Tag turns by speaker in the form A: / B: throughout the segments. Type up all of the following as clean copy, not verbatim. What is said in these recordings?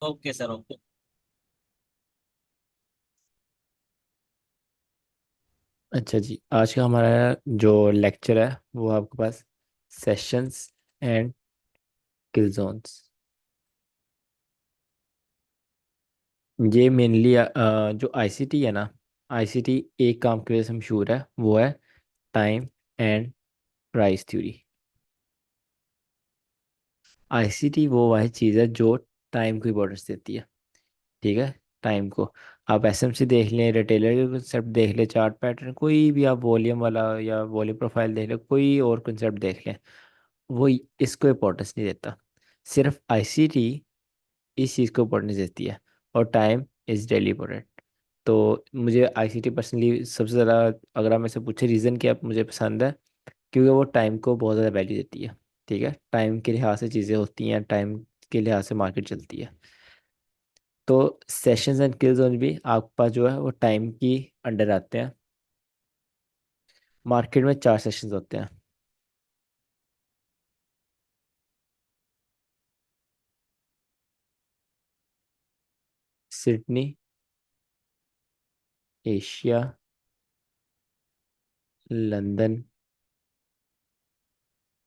A: Okay sir, okay.
B: अच्छा जी, आज का हमारा जो लेक्चर है वो आपके पास सेशंस एंड किल जोन्स। ये मेनली जो आईसीटी है ना, आईसीटी एक काम की वजह से मशहूर है, वो है time and price theory. ICT वो वाही चीज़ है जो टाइम को इम्पोर्टेंस देती है। ठीक है, टाइम को आप एसएमसी देख लें, रिटेलर के कंसेप्ट देख लें, चार्ट पैटर्न, कोई भी आप वॉल्यूम वाला या वॉल्यूम प्रोफाइल देख लें, कोई और कंसेप्ट देख लें, वो इसको इम्पोर्टेंस नहीं देता। सिर्फ आईसीटी इस चीज़ को इम्पोर्टेंस देती है, और टाइम इज़ डेली इम्पोर्टेंट। तो मुझे आईसीटी पर्सनली सबसे ज़्यादा, अगर आप मेरे से पूछे रीज़न क्या मुझे पसंद है, क्योंकि वो टाइम को बहुत ज़्यादा वैल्यू देती है। ठीक है, टाइम के लिहाज से चीज़ें होती हैं, टाइम के लिहाज से मार्केट चलती है। तो सेशंस एंड किल जोन भी आपके पास जो है वो टाइम की अंडर आते हैं। मार्केट में 4 सेशंस होते हैं। Sydney, Asia, London,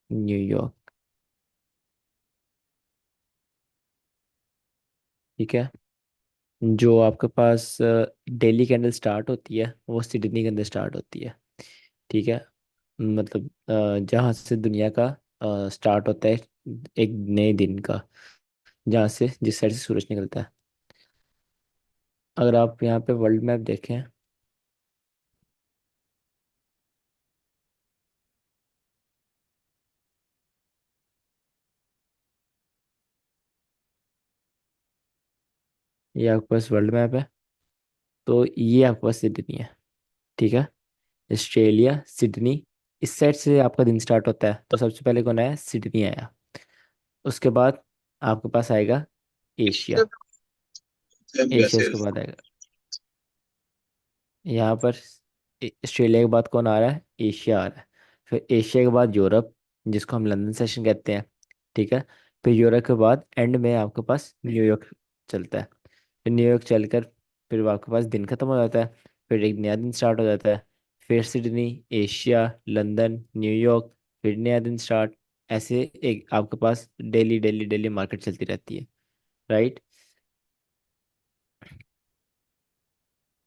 B: New York. ठीक है, जो आपके पास डेली कैंडल स्टार्ट होती है वो सिडनी के अंदर स्टार्ट होती है। ठीक है, मतलब जहाँ से दुनिया का स्टार्ट होता है, एक नए दिन का, जहाँ से जिस साइड से सूरज निकलता है। अगर आप यहाँ पे वर्ल्ड मैप देखें, ये आपके पास वर्ल्ड मैप है, तो ये आपके पास सिडनी है। ठीक है, ऑस्ट्रेलिया, सिडनी, इस साइड से आपका दिन स्टार्ट होता है, तो सबसे पहले कौन आया? सिडनी आया। उसके बाद आपके पास आएगा एशिया। एशिया उसके बाद आएगा। यहाँ पर ऑस्ट्रेलिया के बाद कौन आ रहा है? एशिया आ रहा है। फिर एशिया के बाद यूरोप, जिसको हम लंदन सेशन कहते हैं। ठीक है, फिर यूरोप के बाद एंड में आपके पास न्यूयॉर्क चलता है। फिर न्यूयॉर्क चलकर फिर आपके पास दिन खत्म हो जाता है, फिर एक नया दिन स्टार्ट हो जाता है। फिर सिडनी, एशिया, लंदन, न्यूयॉर्क, फिर नया दिन स्टार्ट। ऐसे एक आपके पास डेली डेली डेली मार्केट चलती रहती है। राइट।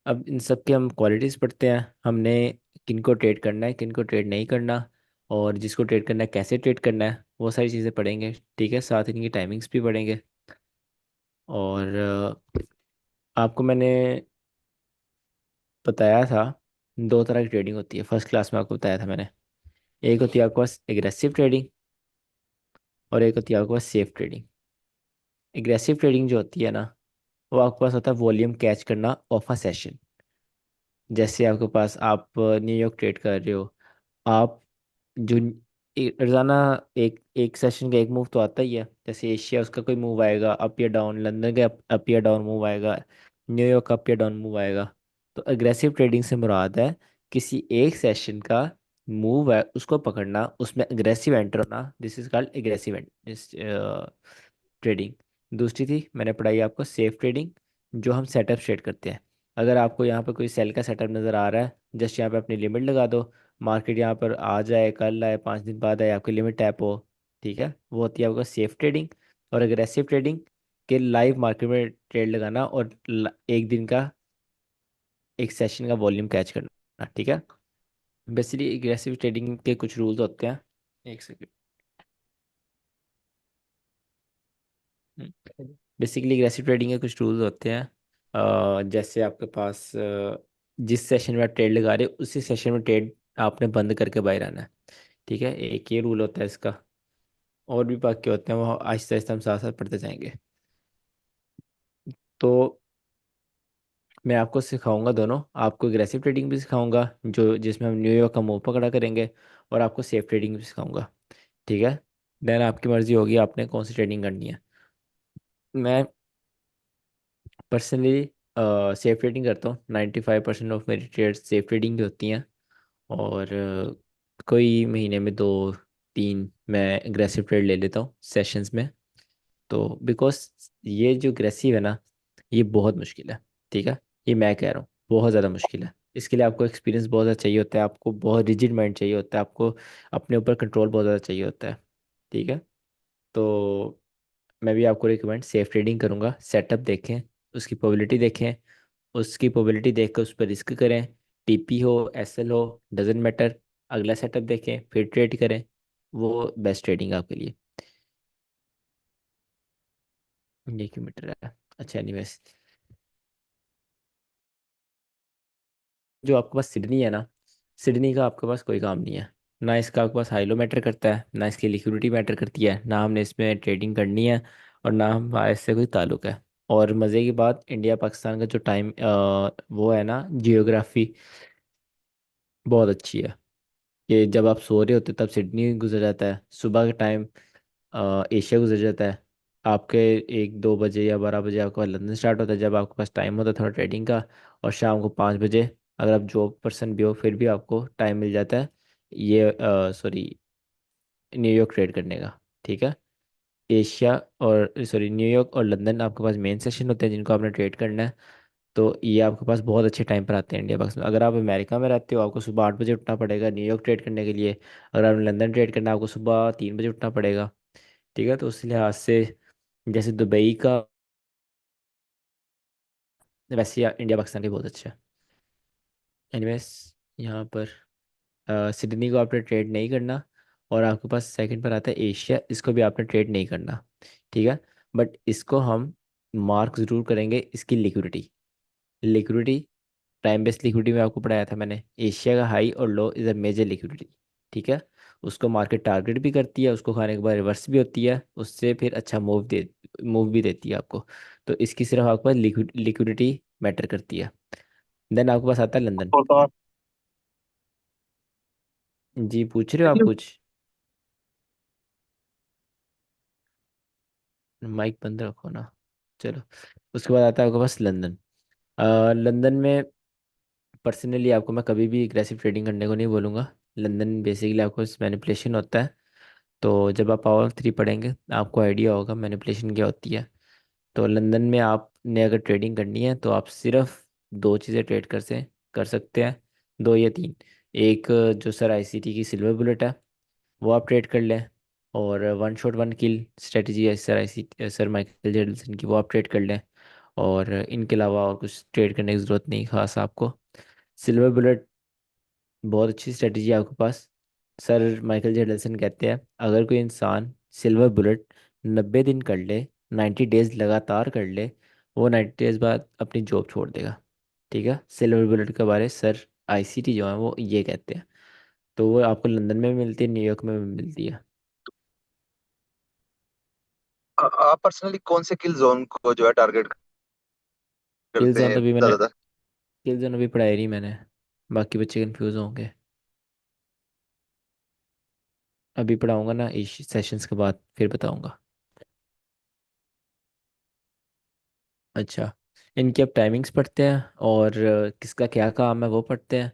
B: अब इन सब की हम क्वालिटीज़ पढ़ते हैं, हमने किन को ट्रेड करना है, किन को ट्रेड नहीं करना, और जिसको ट्रेड करना है कैसे ट्रेड करना है, वो सारी चीज़ें पढ़ेंगे। ठीक है, साथ ही इनकी टाइमिंग्स भी पढ़ेंगे। और आपको मैंने बताया था, 2 तरह की ट्रेडिंग होती है, फर्स्ट क्लास में आपको बताया था मैंने। एक होती है आपके पास एग्रेसिव ट्रेडिंग, और एक होती है आपके पास सेफ ट्रेडिंग। एग्रेसिव ट्रेडिंग जो होती है ना, वो आपके पास होता है वॉल्यूम कैच करना ऑफ अ सेशन। जैसे आपके पास आप न्यूयॉर्क ट्रेड कर रहे हो, आप जो रोजाना एक एक सेशन का एक मूव तो आता ही है। जैसे एशिया, उसका कोई मूव आएगा अप या डाउन, लंदन का अप या डाउन मूव आएगा, न्यूयॉर्क का अप या डाउन मूव आएगा। तो अग्रेसिव ट्रेडिंग से मुराद है किसी एक सेशन का मूव है उसको पकड़ना, उसमें अग्रेसिव एंटर होना, this is called aggressive trading. दूसरी थी मैंने पढ़ाई आपको सेफ ट्रेडिंग, जो हम सेटअप ट्रेड करते हैं। अगर आपको यहाँ पर कोई सेल का सेटअप नज़र आ रहा है, जस्ट यहाँ पे अपनी लिमिट लगा दो, मार्केट यहाँ पर आ जाए, कल आए, 5 दिन बाद आए, आपकी लिमिट टैप हो। ठीक है, वो होती है आपका सेफ ट्रेडिंग। और अग्रेसिव ट्रेडिंग के लाइव मार्केट में ट्रेड लगाना, और एक दिन का एक सेशन का वॉल्यूम कैच करना। ठीक है, बेसिकली एग्रेसिव ट्रेडिंग के कुछ रूल्स होते हैं। एक सेकंड। बेसिकली एग्रेसिव ट्रेडिंग के कुछ रूल्स होते हैं। जैसे आपके पास जिस सेशन में आप ट्रेड लगा रहे हो, उसी सेशन में ट्रेड आपने बंद करके बाहर आना है। ठीक है, एक ये रूल होता है इसका। और भी बाकी होते हैं, वो आहिस्ता आहिस्ता हम साथ साथ पढ़ते जाएंगे। तो मैं आपको सिखाऊंगा दोनों, आपको एग्रेसिव ट्रेडिंग भी सिखाऊंगा जो जिसमें हम न्यूयॉर्क का मुंह पकड़ा करेंगे, और आपको सेफ ट्रेडिंग भी सिखाऊंगा। ठीक है, देन आपकी मर्जी होगी आपने कौन सी ट्रेडिंग करनी है। मैं पर्सनली सेफ ट्रेडिंग करता हूँ, 95% ऑफ मेरी ट्रेड्स सेफ ट्रेडिंग की होती हैं। और कोई महीने में 2-3 मैं एग्रेसिव ट्रेड ले लेता हूँ सेशंस में। तो बिकॉज ये जो ग्रेसिव है ना, ये बहुत मुश्किल है। ठीक है, ये मैं कह रहा हूँ बहुत ज़्यादा मुश्किल है। इसके लिए आपको एक्सपीरियंस बहुत ज़्यादा चाहिए होता है, आपको बहुत रिजिड माइंड चाहिए होता है, आपको अपने ऊपर कंट्रोल बहुत ज़्यादा चाहिए होता है। ठीक है, तो मैं भी आपको रिकमेंड सेफ ट्रेडिंग करूँगा। सेटअप देखें, उसकी प्रोबेबिलिटी देखें, उसकी प्रोबेबिलिटी देख कर उस पर रिस्क करें। टीपी हो, एसएल हो, डजेंट मैटर। अगला सेटअप देखें फिर ट्रेड करें, वो बेस्ट ट्रेडिंग आपके लिए। ये क्यों मीटर है? अच्छा, एनीवेज, जो आपके पास सिडनी है ना, सिडनी का आपके पास कोई काम नहीं है। ना इसका आपके पास हाइलो मैटर करता है, ना इसकी लिक्विडिटी मैटर करती है, ना हमने इसमें ट्रेडिंग करनी है, और ना हमारा इससे कोई ताल्लुक है। और मज़े की बात, इंडिया पाकिस्तान का जो टाइम वो है ना, जियोग्राफी बहुत अच्छी है। कि जब आप सो रहे होते तब सिडनी गुजर जाता है, सुबह के टाइम एशिया गुजर जाता है। आपके 1-2 बजे या 12 बजे आपका लंदन स्टार्ट होता है, जब आपके पास टाइम होता है थोड़ा ट्रेडिंग का। और शाम को 5 बजे, अगर आप जॉब पर्सन भी हो फिर भी आपको टाइम मिल जाता है ये सॉरी न्यूयॉर्क ट्रेड करने का। ठीक है, एशिया और सॉरी न्यूयॉर्क और लंदन आपके पास मेन सेशन होते हैं जिनको आपने ट्रेड करना है। तो ये आपके पास बहुत अच्छे टाइम पर आते हैं इंडिया पाकिस्तान। अगर आप अमेरिका में रहते हो आपको सुबह 8 बजे उठना पड़ेगा न्यूयॉर्क ट्रेड करने के लिए। अगर आपने लंदन ट्रेड करना है आपको सुबह 3 बजे उठना पड़ेगा। ठीक है, तो उस लिहाज से जैसे दुबई का, वैसे इंडिया पाकिस्तान के बहुत अच्छा है। एनीवेज, यहाँ पर सिडनी को आपने ट्रेड नहीं करना। और आपके पास सेकंड पर आता है एशिया, इसको भी आपने ट्रेड नहीं करना। ठीक है, बट इसको हम मार्क ज़रूर करेंगे इसकी liquidity. Liquidity, time based liquidity में आपको पढ़ाया था मैंने, एशिया का हाई और लो इज़ अ मेजर लिक्विडिटी। ठीक है, उसको मार्केट टारगेट भी करती है, उसको खाने के बाद रिवर्स भी होती है, उससे फिर अच्छा मूव भी देती है आपको। तो इसकी सिर्फ आपके पास लिक्विडिटी मैटर करती है। देन आपके पास आता है लंदन।
A: और तो
B: जी, पूछ रहे हो आप कुछ? माइक बंद रखो ना। चलो, उसके बाद आता है आपके पास लंदन। लंदन में पर्सनली आपको मैं कभी भी एग्रेसिव ट्रेडिंग करने को नहीं बोलूँगा। लंदन बेसिकली आपको मैनिपुलेशन होता है। तो जब आप पावर 3 पढ़ेंगे आपको आइडिया होगा मैनिपुलेशन क्या होती है। तो लंदन में आपने अगर ट्रेडिंग करनी है तो आप सिर्फ दो चीज़ें ट्रेड कर सकते हैं, दो या तीन। एक जो सर आईसीटी की सिल्वर बुलेट है वो आप ट्रेड कर लें, और वन शॉट वन किल स्ट्रेटजी है सर माइकल जेडल्सन की, वो आप ट्रेड कर लें। और इनके अलावा और कुछ ट्रेड करने की ज़रूरत नहीं खास आपको। सिल्वर बुलेट बहुत अच्छी स्ट्रेटजी है आपके पास। सर माइकल जेडल्सन कहते हैं अगर कोई इंसान सिल्वर बुलेट 90 दिन कर ले, 90 डेज लगातार कर ले, वो 90 डेज बाद अपनी जॉब छोड़ देगा। ठीक है, सिल्वर बुलेट के बारे सर आईसीटी जो है वो ये कहते हैं। तो वो आपको लंदन में भी मिलती है, न्यूयॉर्क में भी मिलती है।
A: आप पर्सनली कौन से किल जोन को जो है टारगेट
B: किल
A: करते
B: जोन
A: हैं
B: तो भी मैंने,
A: ज्यादातर?
B: किल जोन अभी पढ़ाई नहीं मैंने, बाकी बच्चे कंफ्यूज होंगे। अभी पढ़ाऊंगा ना इस सेशंस के बाद फिर बताऊंगा। अच्छा, इनकी अब टाइमिंग्स पढ़ते हैं, और किसका क्या काम है वो पढ़ते हैं,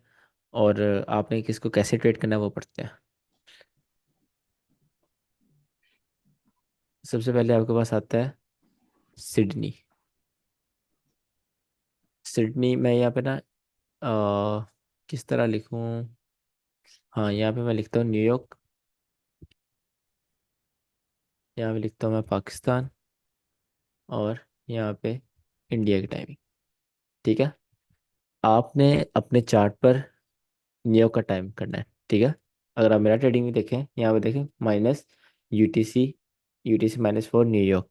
B: और आपने किसको कैसे ट्रेड करना है वो पढ़ते हैं। सबसे पहले आपके पास आता है सिडनी। सिडनी मैं यहाँ पे ना किस तरह लिखूँ? हाँ, यहाँ पे मैं लिखता हूँ न्यूयॉर्क, यहाँ पे लिखता हूँ मैं पाकिस्तान, और यहाँ पे इंडिया की टाइमिंग। ठीक है, आपने अपने चार्ट पर न्यूयॉर्क का टाइम करना है। ठीक है, अगर आप मेरा ट्रेडिंग भी देखें यहाँ पे देखें माइनस यूटीसी, यूटीसी -4 न्यूयॉर्क।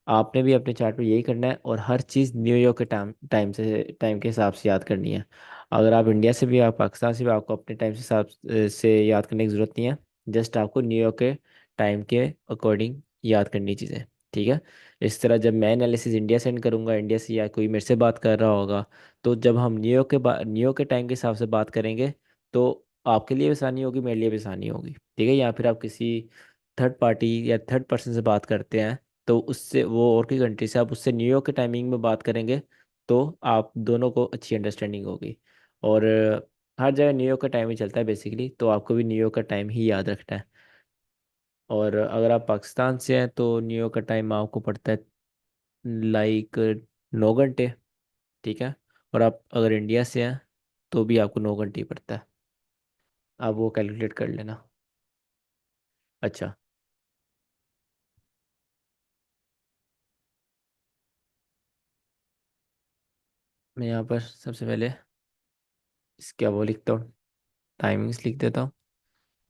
B: आपने भी अपने चार्ट पे यही करना है, और हर चीज़ न्यूयॉर्क के टाइम के हिसाब से याद करनी है। अगर आप इंडिया से भी, आप पाकिस्तान से भी, आपको अपने टाइम से हिसाब से याद करने की ज़रूरत नहीं है। जस्ट आपको न्यूयॉर्क के टाइम के अकॉर्डिंग याद करनी चीज़ें। ठीक है, इस तरह जब मैं एनालिसिस इंडिया सेंड करूंगा, इंडिया से या कोई मेरे से बात कर रहा होगा, तो जब हम न्यूयॉर्क के टाइम के हिसाब से बात करेंगे, तो आपके लिए भी आसानी होगी, मेरे लिए भी आसानी होगी। ठीक है, या फिर आप किसी थर्ड पार्टी या थर्ड पर्सन से बात करते हैं, तो उससे वो और की कंट्री से आप उससे न्यूयॉर्क के टाइमिंग में बात करेंगे, तो आप दोनों को अच्छी अंडरस्टैंडिंग होगी। और हर जगह न्यूयॉर्क का टाइम ही चलता है बेसिकली, तो आपको भी न्यूयॉर्क का टाइम ही याद रखना है। और अगर आप पाकिस्तान से हैं तो न्यूयॉर्क का टाइम आपको पड़ता है लाइक 9 घंटे। ठीक है। और आप अगर इंडिया से हैं तो भी आपको 9 घंटे ही पड़ता है। आप वो कैलकुलेट कर लेना। अच्छा। मैं यहाँ पर सबसे पहले इसका वो लिखता हूँ, टाइमिंग्स लिख देता हूँ।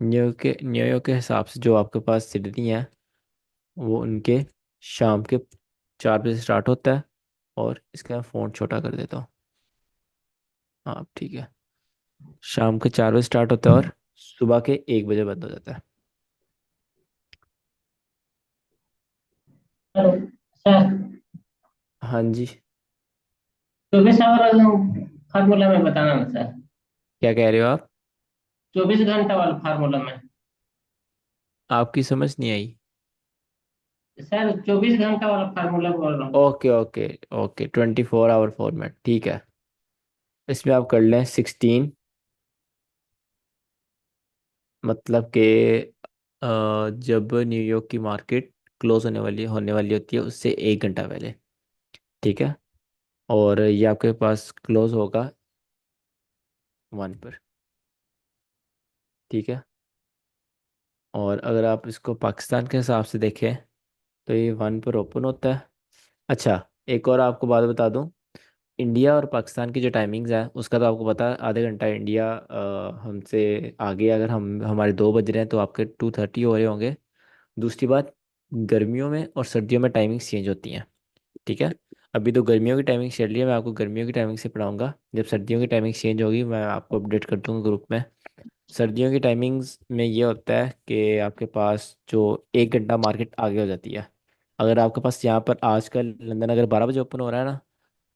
B: न्यूयॉर्क के हिसाब से जो आपके पास सिडनी है वो उनके शाम के 4 बजे स्टार्ट होता है। और इसका मैं फ़ोन छोटा कर देता हूँ। हाँ ठीक है। शाम के 4 बजे स्टार्ट होता है और सुबह के 1 बजे बंद हो जाता है।
C: Hello sir.
B: हाँ जी।
C: 24 आवर फार्मूला में बताना ना सर।
B: क्या कह रहे हो आप?
C: 24 घंटा वाला फार्मूला में।
B: आपकी समझ नहीं आई।
C: सर 24 घंटा वाला फार्मूला बोल रहा हूँ।
B: Okay okay. Okay 24 hour format ठीक है। इसमें आप कर लें 16। मतलब कि जब न्यूयॉर्क की मार्केट क्लोज होने वाली होती है उससे 1 घंटा पहले। ठीक है। और ये आपके पास क्लोज होगा 1 पर। ठीक है। और अगर आप इसको पाकिस्तान के हिसाब से देखें तो ये 1 पर ओपन होता है। अच्छा, एक और आपको बात बता दूं। इंडिया और पाकिस्तान की जो टाइमिंग्स है उसका तो आपको पता है, आधे घंटा इंडिया हमसे आगे। अगर हम हमारे 2 बज रहे हैं तो आपके 2:30 हो रहे होंगे। दूसरी बात, गर्मियों में और सर्दियों में टाइमिंग्स चेंज होती हैं। ठीक है। अभी तो गर्मियों की टाइमिंग चल रही है, मैं आपको गर्मियों की टाइमिंग से पढ़ाऊंगा। जब सर्दियों की टाइमिंग चेंज होगी मैं आपको अपडेट कर दूंगा ग्रुप में। सर्दियों की टाइमिंग्स में ये होता है कि आपके पास जो 1 घंटा मार्केट आगे हो जाती है। अगर आपके पास यहाँ पर आजकल लंदन अगर 12 बजे ओपन हो रहा है ना,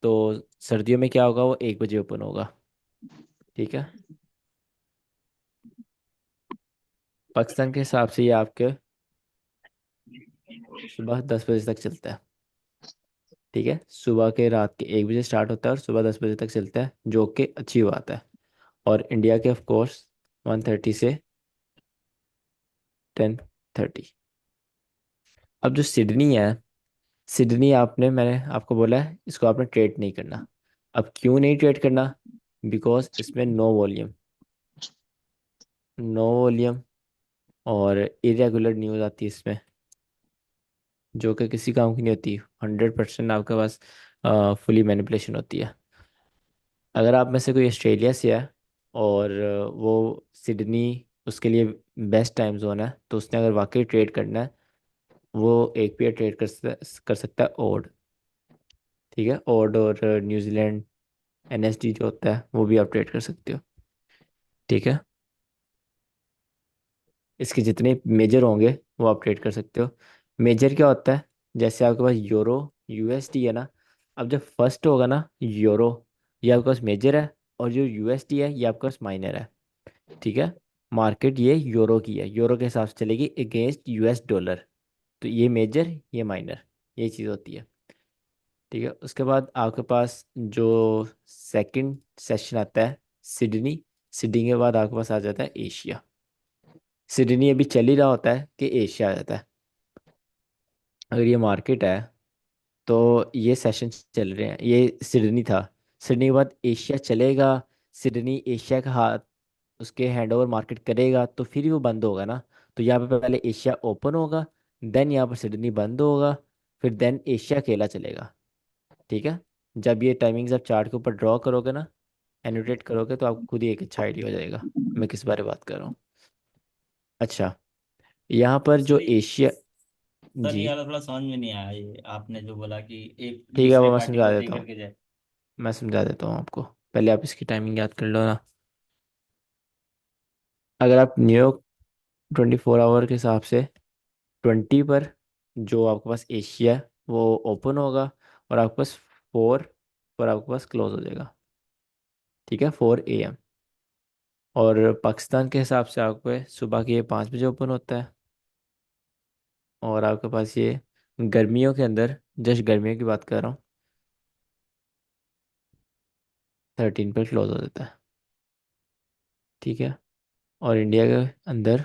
B: तो सर्दियों में क्या होगा, वो 1 बजे ओपन होगा। ठीक है। पाकिस्तान के हिसाब से ये आपके सुबह 10 बजे तक चलता है। ठीक है। सुबह के रात के 1 बजे स्टार्ट होता है और सुबह 10 बजे तक चलता है, जो कि अच्छी बात है। और इंडिया के ऑफ कोर्स 1:30 से 10:30। अब जो सिडनी है, सिडनी आपने मैंने आपको बोला है इसको आपने ट्रेड नहीं करना। अब क्यों नहीं ट्रेड करना? बिकॉज इसमें नो वॉल्यूम। नो वॉल्यूम और इरेगुलर न्यूज़ आती है इसमें, जो कि किसी काम की नहीं होती। 100% आपके पास फुली मैनिपुलेशन होती है। अगर आप में से कोई ऑस्ट्रेलिया से है और वो सिडनी उसके लिए बेस्ट टाइम जोन है, तो उसने अगर वाकई ट्रेड करना है वो एक पेयर ट्रेड कर सकता है ओड। ठीक है। ओड और न्यूजीलैंड एनएसडी जो होता है वो भी आप ट्रेड कर सकते हो। ठीक है। इसके जितने मेजर होंगे वो आप ट्रेड कर सकते हो। मेजर क्या होता है? जैसे आपके पास यूरो यूएसडी है ना। अब जब फर्स्ट होगा ना यूरो, ये आपके पास मेजर है। और जो यूएसडी है ये आपके पास माइनर है। ठीक है। मार्केट ये यूरो की है, यूरो के हिसाब से चलेगी अगेंस्ट यूएस डॉलर। तो ये मेजर ये माइनर, ये चीज़ होती है। ठीक है। उसके बाद आपके पास जो सेकंड सेशन आता है सिडनी। सिडनी के बाद आपके पास आ जाता है एशिया। सिडनी अभी चल ही रहा होता है कि एशिया आ जाता है। अगर ये मार्केट है तो ये सेशन चल रहे हैं, ये सिडनी था। सिडनी के बाद एशिया चलेगा। सिडनी एशिया का हाथ उसके हैंड ओवर मार्केट करेगा तो फिर ही वो बंद होगा ना। तो यहाँ पे पहले एशिया ओपन होगा, देन यहाँ पर सिडनी बंद होगा, फिर देन एशिया अकेला चलेगा। ठीक है। जब ये टाइमिंग्स आप चार्ट के ऊपर ड्रॉ करोगे ना, एनोटेट करोगे, तो आपको खुद ही एक अच्छा आइडिया हो जाएगा मैं किस बारे में बात कर रहा हूँ। अच्छा, यहाँ पर जो
D: सर
B: एशिया।
D: सर
B: जी
D: ये वाला थोड़ा समझ में नहीं आया, ये आपने जो बोला कि एक
B: ठीक है,
D: दूसरे
B: वो मैं
D: पार्टी
B: समझा
D: को दे
B: देता हूँ।
D: करके जाए।
B: मैं समझा देता हूँ आपको। पहले आप इसकी टाइमिंग याद कर लो ना। अगर आप न्यूयॉर्क 24 आवर के हिसाब से 20 पर जो आपके पास एशिया है वो ओपन होगा। और आपके पास 4 पर आपके पास क्लोज हो जाएगा। ठीक है, 4 AM। और पाकिस्तान के हिसाब से आपको सुबह के 5 बजे ओपन होता है। और आपके पास ये गर्मियों के अंदर, जस्ट गर्मियों की बात कर रहा हूँ, 13 पर क्लोज हो जाता है। ठीक है। और इंडिया के अंदर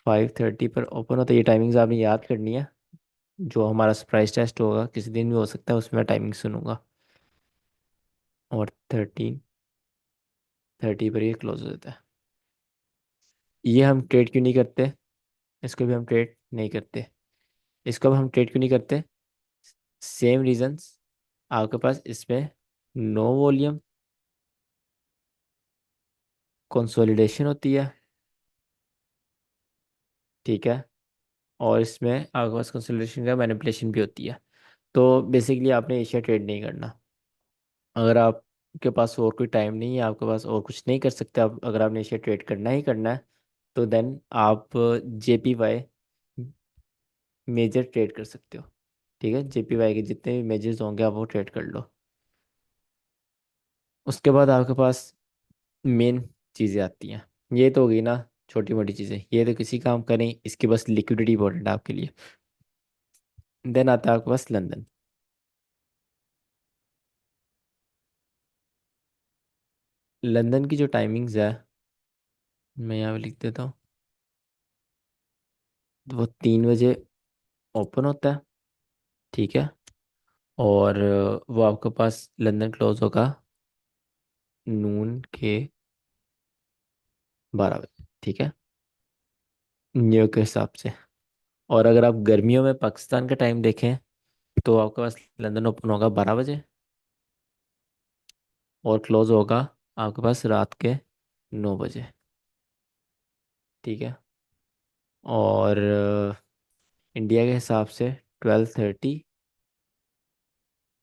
B: 5:30 पर ओपन होता है। ये टाइमिंग्स आपने याद करनी है। जो हमारा सरप्राइज टेस्ट होगा किसी दिन भी हो सकता है, उसमें टाइमिंग सुनूंगा। और 13:30 पर ये क्लोज हो जाता है। ये हम ट्रेड क्यों नहीं करते? इसको भी हम ट्रेड नहीं करते। इसको भी हम ट्रेड क्यों नहीं करते? Same reasons. आपके पास इसमें नो वॉल्यूम कंसोलिडेशन होती है, ठीक है। और इसमें आपके पास कंसोलिडेशन का मैनिपुलेशन भी होती है। तो बेसिकली आपने एशिया ट्रेड नहीं करना। अगर आपके पास और कोई टाइम नहीं है, आपके पास और कुछ नहीं कर सकते आप, अगर आपने एशिया ट्रेड करना ही करना है, तो देन आप JPY मेजर ट्रेड कर सकते हो। ठीक है, JPY के जितने भी मेजर्स होंगे आप वो ट्रेड कर लो। उसके बाद आपके पास मेन चीज़ें आती हैं। ये तो हो गई ना छोटी मोटी चीज़ें, ये तो किसी काम का नहीं, इसकी बस लिक्विडिटी इंपॉर्टेंट है आपके लिए। देन आता है आपके पास लंदन। लंदन की जो टाइमिंग्स है, मैं यहाँ पे लिख देता हूँ। तो वो 3 बजे ओपन होता है, ठीक है। और वो आपके पास लंदन क्लोज होगा नून के 12 बजे, ठीक है, न्यूयॉर्क के हिसाब से। और अगर आप गर्मियों में पाकिस्तान का टाइम देखें, तो आपके पास लंदन ओपन होगा 12 बजे और क्लोज होगा आपके पास रात के 9 बजे, ठीक है। और इंडिया के हिसाब से 12:30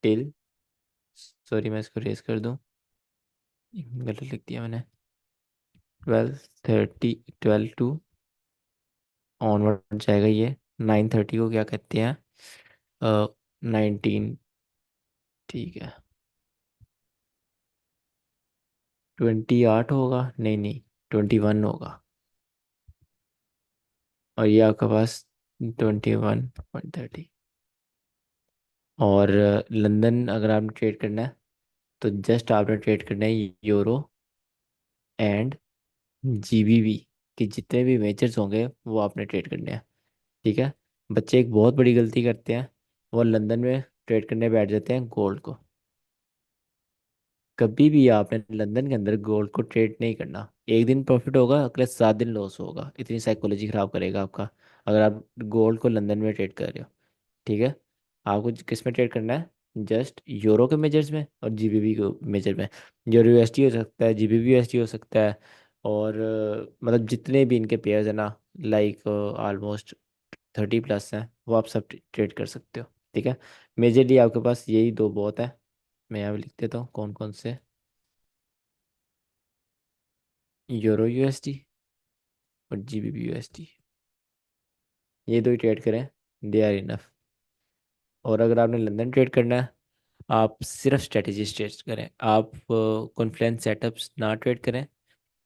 B: टिल, सॉरी मैं इसको रेस कर दूं, गलत लिख दिया मैंने। 12:30, 12 टू ऑनवर्ड जाएगा ये। 9:30 को क्या कहते हैं? 19, ठीक है। 28 होगा, नहीं नहीं, 21 होगा। और ये आपके पास 21:30। और लंदन अगर आपने ट्रेड करना है, तो जस्ट आपने ट्रेड करना है यूरो एंड GBP के जितने भी मेजर्स होंगे वो आपने ट्रेड करने हैं, ठीक है। बच्चे एक बहुत बड़ी गलती करते हैं, वो लंदन में ट्रेड करने बैठ जाते हैं गोल्ड को। कभी भी आपने लंदन के अंदर गोल्ड को ट्रेड नहीं करना। एक दिन प्रॉफिट होगा, अगले 7 दिन लॉस होगा। इतनी साइकोलॉजी खराब करेगा आपका अगर आप गोल्ड को लंदन में ट्रेड कर रहे हो, ठीक है। आपको किस में ट्रेड करना है? जस्ट यूरो के मेजर्स में और GBP के मेजर में। यूरो USD हो सकता है, GBP USD हो सकता है। और मतलब जितने भी इनके पेयर्स हैं ना, लाइक ऑलमोस्ट 30+ हैं, वो आप सब ट्रेड कर सकते हो, ठीक है। मेजरली आपके पास यही दो बहुत है। मैं यहाँ पे लिख देता हूँ कौन कौन से। यूरो USD और GBP USD, ये दो ही ट्रेड करें, दे आर इनफ। और अगर आपने लंदन ट्रेड करना है, आप सिर्फ स्ट्रेटेजी ट्रेड करें। आप कॉन्फ्लुएंस सेटअप्स ना ट्रेड करें,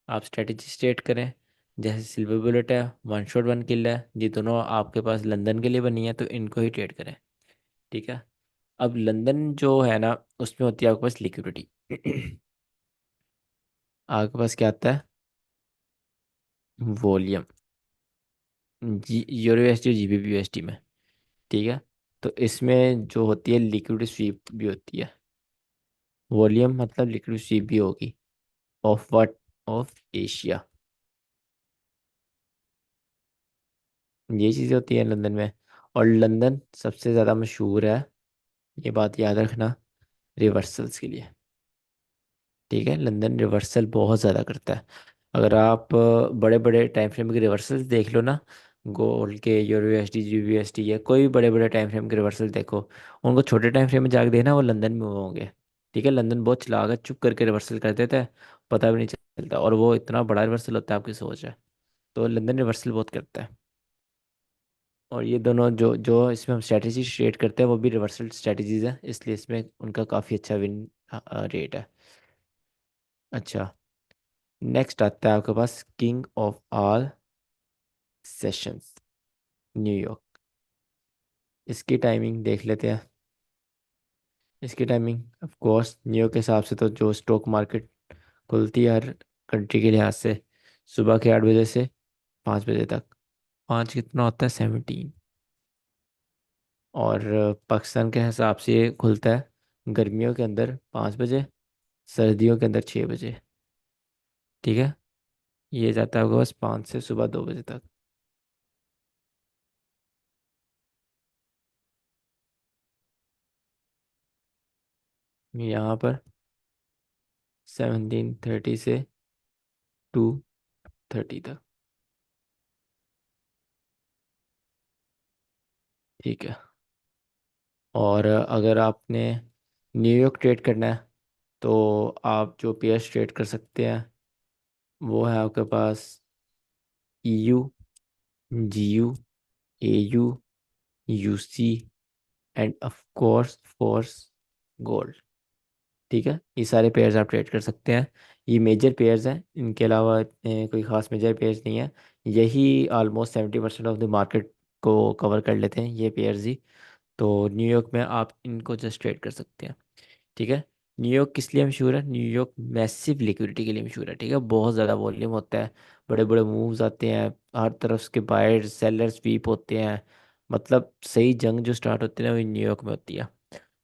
B: आप स्ट्रेटेजी ट्रेड करें। जैसे सिल्वर बुलेट है, वन शॉट वन किल है, ये दोनों आपके पास लंदन के लिए बनी है, तो इनको ही ट्रेड करें, ठीक है। अब लंदन जो है ना, उसमें होती है आपके पास लिक्विडिटी। आपके पास क्या आता है? वॉल्यूम, जी यूरो USD और GBP USD में, ठीक है। तो इसमें जो होती है लिक्विड स्वीप भी होती है। वॉल्यूम मतलब लिक्विड स्वीप भी होगी। Of what? Of Asia. ये चीज़ें होती है लंदन में। और लंदन सबसे ज़्यादा मशहूर है, ये बात याद रखना, रिवर्सल्स के लिए, ठीक है। लंदन रिवर्सल बहुत ज़्यादा करता है। अगर आप बड़े बड़े टाइम फ्रेम के रिवर्सल्स देख लो ना, गोल्ड के, यूरो USD, GBP USD या कोई भी बड़े बड़े टाइम फ्रेम के रिवर्सल देखो, उनको छोटे टाइम फ्रेम में जाके देखना, वो लंदन में हुए होंगे, ठीक है। लंदन बहुत चलाक है, चुप करके रिवर्सल कर देता है, पता भी नहीं चलता, और वो इतना बड़ा रिवर्सल होता है आपकी सोच है। तो लंदन रिवर्सल बहुत करता है। और ये दोनों जो जो इसमें हम स्ट्रेटेजी शेड करते हैं वो भी रिवर्सल स्ट्रेटेजीज है, इसलिए इसमें उनका काफ़ी अच्छा विन रेट है। अच्छा, नेक्स्ट आता है आपके पास king of all sessions, New York. इसकी टाइमिंग देख लेते हैं। इसकी टाइमिंग ऑफ कोर्स न्यूयॉर्क के हिसाब से तो जो स्टॉक मार्केट खुलती है हर कंट्री के लिहाज से, सुबह के 8 बजे से 5 बजे तक, पाँच कितना होता है? 17। और पाकिस्तान के हिसाब से ये खुलता है गर्मियों के अंदर 5 बजे, सर्दियों के अंदर 6 बजे। ठीक है, ये जाता है आपके पास 5 से सुबह 2 बजे तक। यहाँ पर 17:30 से 2:30 तक। ठीक है। और अगर आपने न्यूयॉर्क ट्रेड करना है तो आप जो पेयर्स ट्रेड कर सकते हैं वो है आपके पास EU, GU, AU, UC end of course force gold. ठीक है, ये सारे पेयर्स आप ट्रेड कर सकते हैं। ये मेजर पेयर्स हैं, इनके अलावा इतने कोई ख़ास मेजर पेयर्स नहीं है। यही ऑलमोस्ट 70% ऑफ द मार्केट को कवर कर लेते हैं ये पेयर्स ही। तो न्यूयॉर्क में आप इनको जस्ट ट्रेड कर सकते हैं। ठीक है। न्यूयॉर्क किस लिए मशहूर है? न्यूयॉर्क मैसिव लिक्विडिटी के लिए मशहूर है। ठीक है, बहुत ज़्यादा वॉल्यूम होता है, बड़े बड़े मूव्स आते हैं, हर तरफ के बायर्स सेलर्स स्वीप होते हैं। मतलब सही जंग जो स्टार्ट होती है ना वो न्यूयॉर्क में होती है।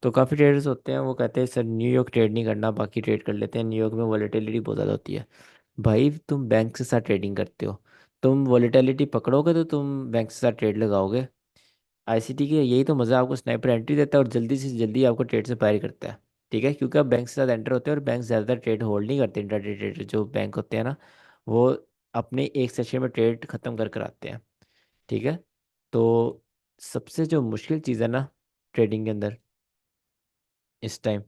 B: तो काफ़ी ट्रेडर्स होते हैं वो कहते हैं सर न्यूयॉर्क ट्रेड नहीं करना, बाकी ट्रेड कर लेते हैं, न्यूयॉर्क में वॉलेटिलिटी बहुत ज़्यादा होती है। भाई तुम बैंक के साथ ट्रेडिंग करते हो, तुम वॉलेटिलिटी पकड़ोगे तो तुम बैंक के साथ ट्रेड लगाओगे। आईसीटी की यही तो मज़ा, आपको स्नाइपर एंट्री देता है और जल्दी से जल्दी आपको ट्रेड से फायर करता है। ठीक है, क्योंकि आप बैंक के साथ एंटर होते हैं और बैंक ज़्यादातर ट्रेड होल्ड नहीं करते। इंट्राडे ट्रेडर जो बैंक होते हैं ना वो अपने एक सेशन में ट्रेड ख़त्म कर कर आते हैं। ठीक है। तो सबसे जो मुश्किल चीज़ है ना ट्रेडिंग के अंदर इस टाइम,